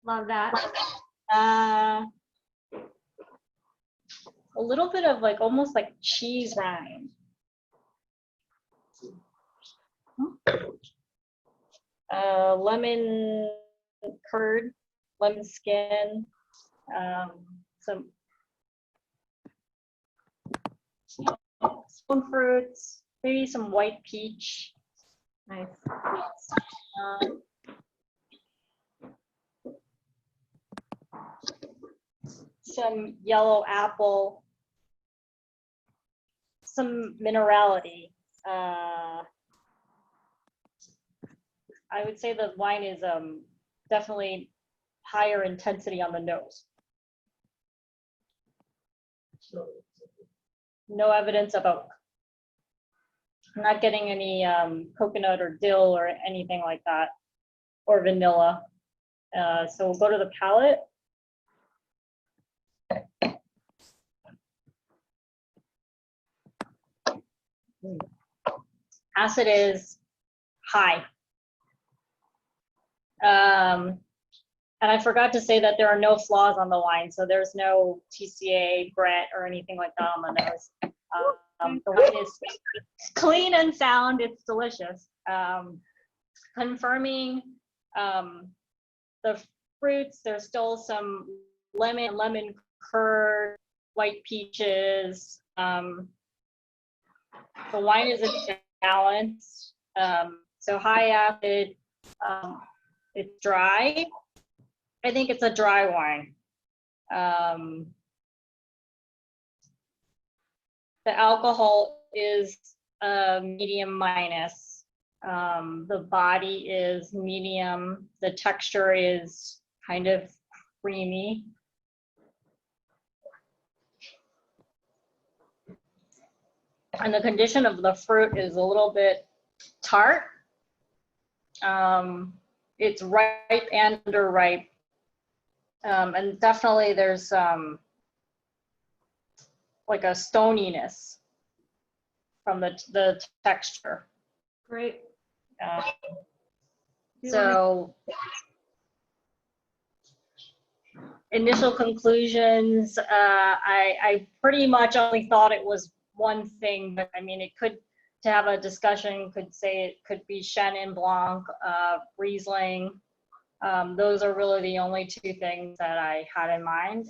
Love that. A little bit of like almost like cheese rind. Lemon curd, lemon skin, some spoon fruits, maybe some white peach. Nice. Um, some yellow apple, some minerality. I would say the wine is definitely higher intensity on the nose. No evidence of oak. I'm not getting any coconut or dill or anything like that, or vanilla. So we'll go to the palate. Acid is high. And I forgot to say that there are no flaws on the wine. So there's no TCA, Brett, or anything like that on the nose. The wine is clean and sound. It's delicious. Confirming the fruits, there's still some lemon curd, white peaches. The wine is a balance. So high acid, it's dry. I think it's a dry wine. The alcohol is medium minus. The body is medium. The texture is kind of creamy. And the condition of the fruit is a little bit tart. It's ripe and underripe. And definitely there's like a stoniness from the texture. Great. So initial conclusions, I pretty much only thought it was one thing, but I mean, it could, to have a discussion, could say it could be Chenin Blanc, Riesling. Those are really the only two things that I had in mind.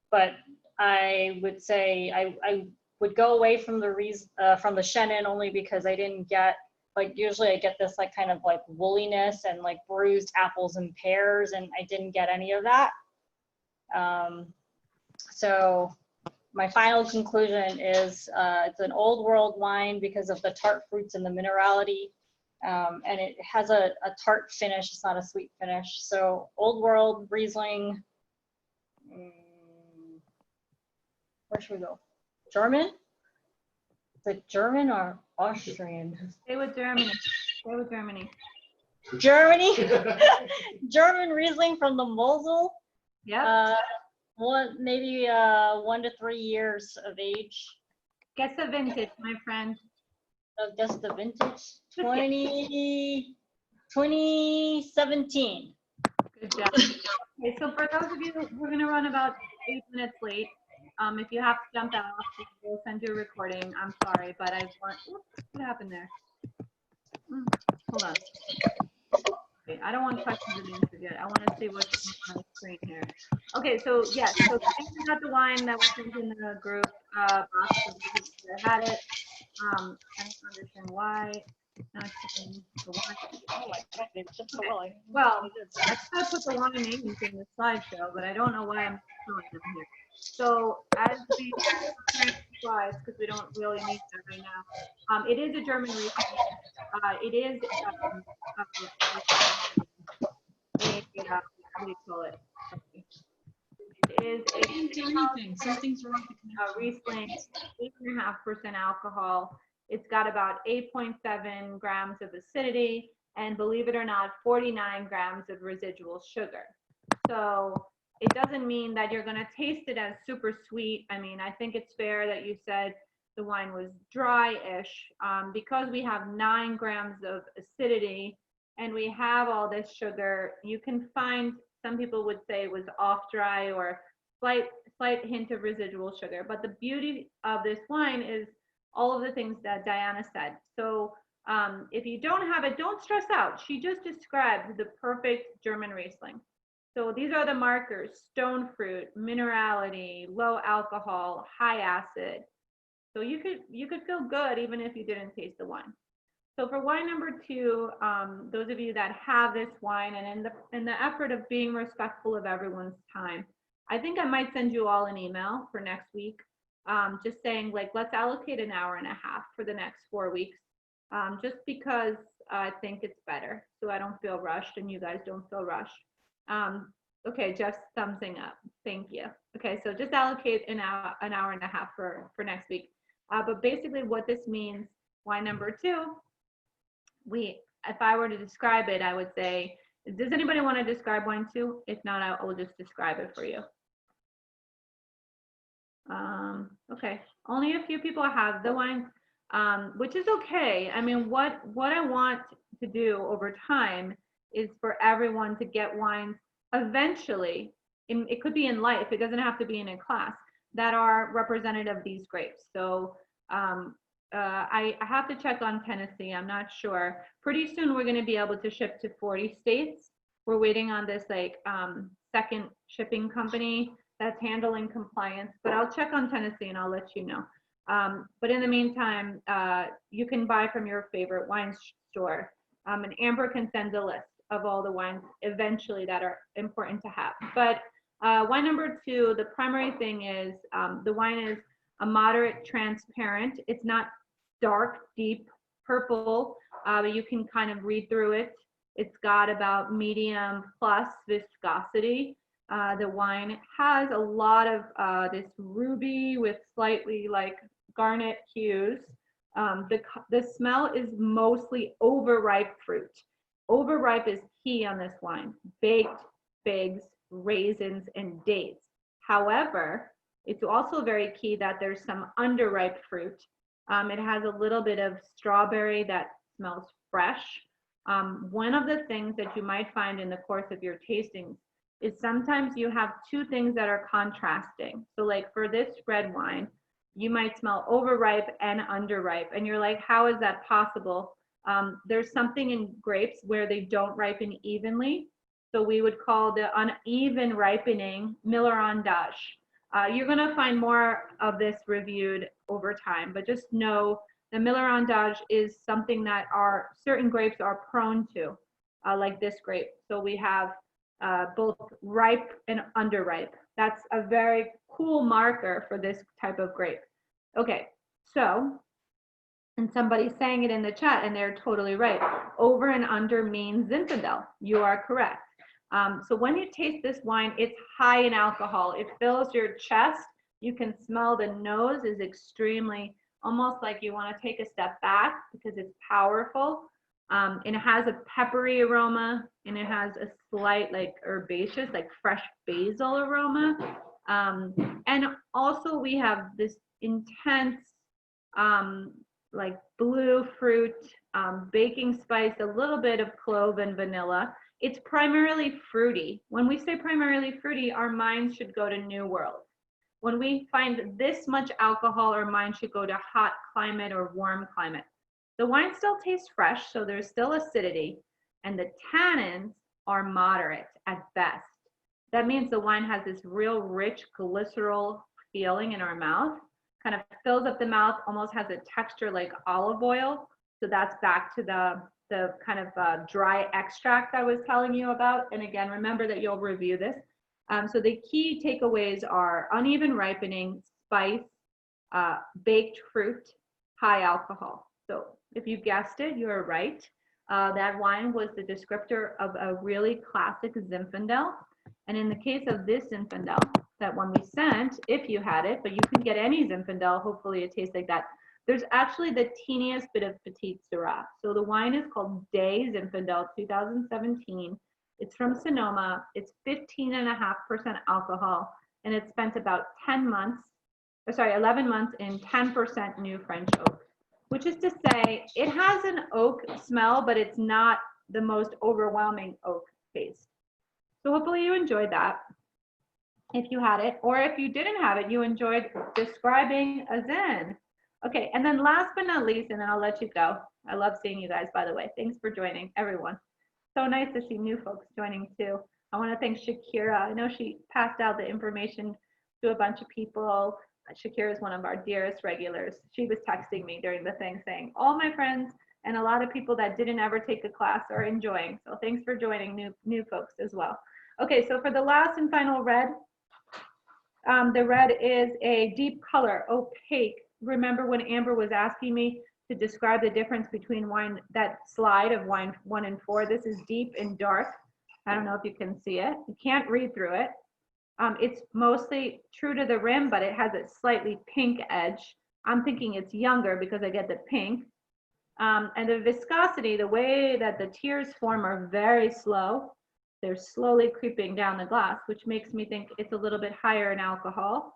But I would say I would go away from the Chenin only because I didn't get, like, usually I get this like kind of like woolliness and like bruised apples and pears, and I didn't get any of that. So my final conclusion is it's an old world wine because of the tart fruits and the minerality. And it has a tart finish. It's not a sweet finish. So old world Riesling. Where should we go? German? Is it German or Austrian? Stay with Germany. Stay with Germany. Germany? German Riesling from the Mosel. Yeah. Maybe 1 to 3 years of age. Guess the vintage, my friend. Guess the vintage. 2017. Good job. Okay, so for those of you, we're going to run about 8 minutes late. If you have to jump out, we'll send you a recording. I'm sorry, but I want. Oops, what happened there? Hold on. Okay, I don't want questions and answers yet. I want to see what's on the screen here. Okay, so yes, so thank you about the wine that was sent in the group box. I had it. I don't understand why. Not showing the wine. Okay. Well, I tried to put the wine names in the slideshow, but I don't know why I'm showing them here. So as we slides, because we don't really need that right now. It is a German Riesling. It is how do you call it? It is Something's wrong with the Riesling, 8.5% alcohol. It's got about 8.7 grams of acidity, and believe it or not, 49 grams of residual sugar. So it doesn't mean that you're going to taste it as super sweet. I mean, I think it's fair that you said the wine was dry-ish. Because we have 9 grams of acidity and we have all this sugar, you can find, some people would say it was off dry or slight hint of residual sugar. But the beauty of this wine is all of the things that Diana said. So if you don't have it, don't stress out. She just described the perfect German Riesling. So these are the markers: stone fruit, minerality, low alcohol, high acid. So you could feel good even if you didn't taste the wine. So for wine number 2, those of you that have this wine, and in the effort of being respectful of everyone's time, I think I might send you all an email for next week, just saying like, let's allocate an hour and a half for the next 4 weeks, just because I think it's better, so I don't feel rushed and you guys don't feel rushed. Okay, Jeff's thumbsing up. Thank you. Okay, so just allocate an hour and a half for next week. But basically what this means, wine number 2, if I were to describe it, I would say, does anybody want to describe wine 2? If not, I will just describe it for you. Okay, only a few people have the wine, which is okay. I mean, what I want to do over time is for everyone to get wines eventually, it could be in life, it doesn't have to be in a class, that are representative of these grapes. So I have to check on Tennessee. I'm not sure. Pretty soon we're going to be able to ship to 40 states. We're waiting on this like second shipping company that's handling compliance, but I'll check on Tennessee and I'll let you know. But in the meantime, you can buy from your favorite wine store, and Amber can send a list of all the wines eventually that are important to have. But wine number 2, the primary thing is the wine is a moderate transparent. It's not dark, deep purple, but you can kind of read through it. It's got about medium plus viscosity. The wine has a lot of this ruby with slightly like garnet hues. The smell is mostly overripe fruit. Overripe is key on this wine. Baked figs, raisins, and dates. However, it's also very key that there's some underripe fruit. It has a little bit of strawberry that smells fresh. One of the things that you might find in the course of your tastings is sometimes you have 2 things that are contrasting. So like for this red wine, you might smell overripe and underripe, and you're like, how is that possible? There's something in grapes where they don't ripen evenly. So we would call the uneven ripening Miller-en-Dages. You're going to find more of this reviewed over time, but just know the Miller-en-Dages is something that certain grapes are prone to, like this grape. So we have both ripe and underripe. That's a very cool marker for this type of grape. Okay, so, and somebody's saying it in the chat and they're totally right. Over and under means Zinfandel. You are correct. So when you taste this wine, it's high in alcohol. It fills your chest. You can smell the nose is extremely, almost like you want to take a step back because it's powerful. And it has a peppery aroma, and it has a slight like herbaceous, like fresh basil aroma. And also we have this intense like blue fruit, baking spice, a little bit of clove and vanilla. It's primarily fruity. When we say primarily fruity, our minds should go to New World. When we find this much alcohol, our mind should go to hot climate or warm climate. The wine still tastes fresh, so there's still acidity, and the tannins are moderate at best. That means the wine has this real rich glycerol feeling in our mouth, kind of fills up the mouth, almost has a texture like olive oil. So that's back to the kind of dry extract I was telling you about. And again, remember that you'll review this. So the key takeaways are uneven ripening, spice, baked fruit, high alcohol. So if you guessed it, you are right. That wine was the descriptor of a really classic Zinfandel. And in the case of this Zinfandel, that one we sent, if you had it, but you can get any Zinfandel, hopefully it tastes like that. There's actually the teeniest bit of Petite Syrah. So the wine is called Day Zinfandel 2017. It's from Sonoma. It's 15.5% alcohol, and it's spent about 11 months in 10% new French oak, which is to say it has an oak smell, but it's not the most overwhelming oak taste. So hopefully you enjoyed that if you had it, or if you didn't have it, you enjoyed describing a Zin. Okay, and then last but not least, and then I'll let you go. I love seeing you guys, by the way. Thanks for joining, everyone. So nice to see new folks joining too. I want to thank Shakira. I know she passed out the information to a bunch of people. Shakira is one of our dearest regulars. She was texting me during the thing saying, all my friends and a lot of people that didn't ever take a class are enjoying. So thanks for joining new folks as well. Okay, so for the last and final red, the red is a deep color, opaque. Remember when Amber was asking me to describe the difference between wine, that slide of wine 1 and 4, this is deep and dark. I don't know if you can see it. You can't read through it. It's mostly true to the rim, but it has a slightly pink edge. I'm thinking it's younger because I get the pink. And the viscosity, the way that the tears form are very slow. They're slowly creeping down the glass, which makes me think it's a little bit higher in alcohol.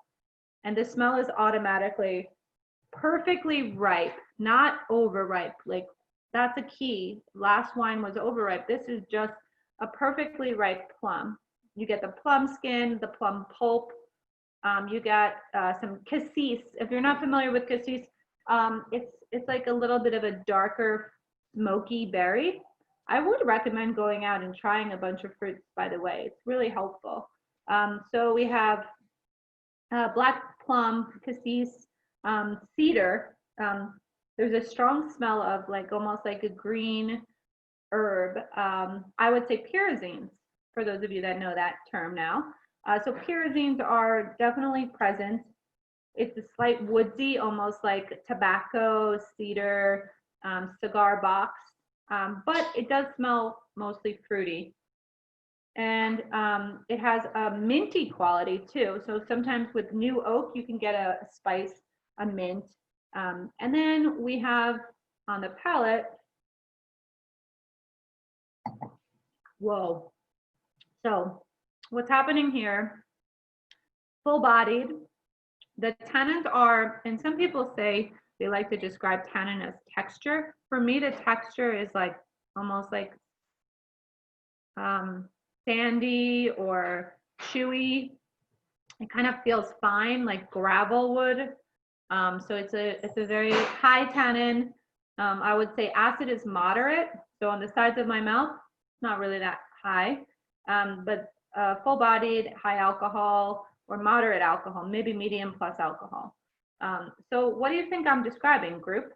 And the smell is automatically perfectly ripe, not overripe. Like that's a key. Last wine was overripe. This is just a perfectly ripe plum. You get the plum skin, the plum pulp. You got some cassis. If you're not familiar with cassis, it's like a little bit of a darker, smoky berry. I would recommend going out and trying a bunch of fruits, by the way. It's really helpful. So we have black plum, cassis, cedar. There's a strong smell of like almost like a green herb. I would say pyrazines, for those of you that know that term now. So pyrazines are definitely present. It's a slight woodsy, almost like tobacco, cedar, cigar box, but it does smell mostly fruity. And it has a minty quality too. So sometimes with new oak, you can get a spice, a mint. And then we have on the palate, whoa. So what's happening here, full-bodied. The tannins are, and some people say they like to describe tannin as texture. For me, the texture is like almost like sandy or chewy. It kind of feels fine, like gravel would. So it's a very high tannin. I would say acid is moderate. So on the sides of my mouth, not really that high, but full-bodied, high alcohol, or moderate alcohol, maybe medium plus alcohol. So what do you think I'm describing, group?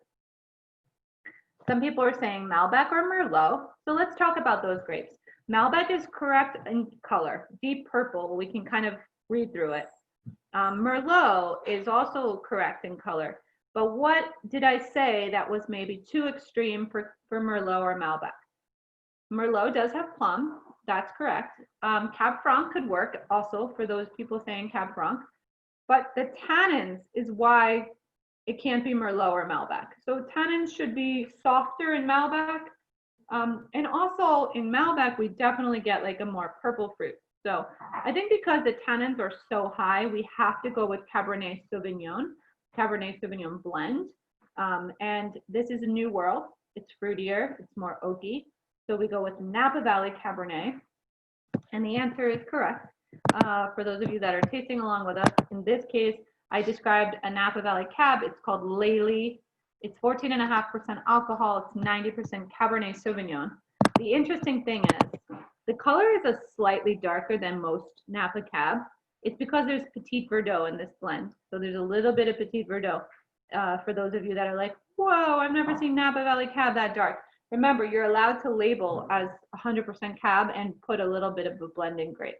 Some people are saying Malbec or Merlot. So let's talk about those grapes. Malbec is correct in color, deep purple. We can kind of read through it. Merlot is also correct in color. But what did I say that was maybe too extreme for Merlot or Malbec? Merlot does have plum. That's correct. Cab Franc could work also for those people saying Cab Franc. But the tannins is why it can't be Merlot or Malbec. So tannins should be softer in Malbec. And also in Malbec, we definitely get like a more purple fruit. So I think because the tannins are so high, we have to go with Cabernet Sauvignon blend. And this is a new world. It's fruitier, it's more oaky. So we go with Napa Valley Cabernet. And the answer is correct. For those of you that are tasting along with us, in this case, I described a Napa Valley Cab. It's called Lely. It's 14.5% alcohol. It's 90% Cabernet Sauvignon. The interesting thing is the color is a slightly darker than most Napa Cab. It's because there's Petit Verdot in this blend. So there's a little bit of Petit Verdot for those of you that are like, whoa, I've never seen Napa Valley Cab that dark. Remember, you're allowed to label as 100% Cab and put a little bit of a blending grape.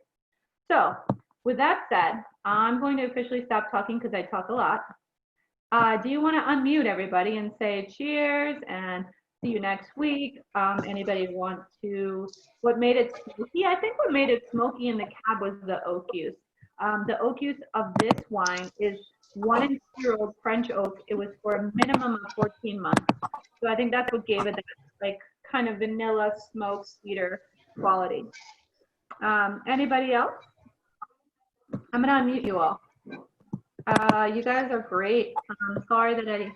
So with that said, I'm going to officially stop talking because I talk a lot. Do you want to unmute everybody and say cheers and see you next week? Anybody want to, what made it smoky? I think what made it smoky in the Cab was the oak use. The oak use of this wine is 1 year-old French oak. It was for a minimum of 14 months. So I think that's what gave it that like kind of vanilla smoke cedar quality. Anybody else? I'm gonna unmute you all. You guys are great. I'm sorry that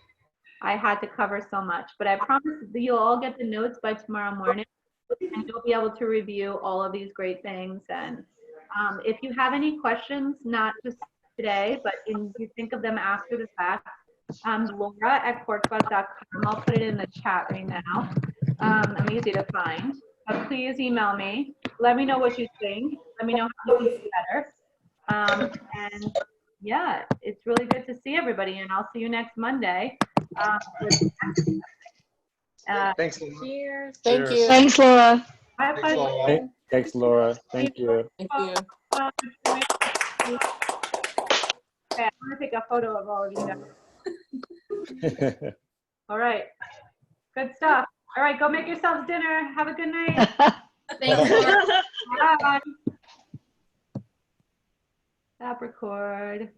I had to cover so much, but I promise that you'll all get the notes by tomorrow morning and you'll be able to review all of these great things. And if you have any questions, not just today, but you think of them after the fact, Laura@corkbuzz.com. I'll put it in the chat right now. I'm easy to find, but please email me. Let me know what you think. Let me know how you can do better. And yeah, it's really good to see everybody, and I'll see you next Monday. Thanks, Laura. Cheers. Thank Cheers. you. Thanks, Laura. Bye, Thanks, bye. Laura. Thanks, Laura. Thank you. Thank you. Okay, I'm gonna take a photo of all of you guys. All right, good stuff. All right, go make yourselves dinner. Have a good night. Thanks, Laura. Bye. Stop record.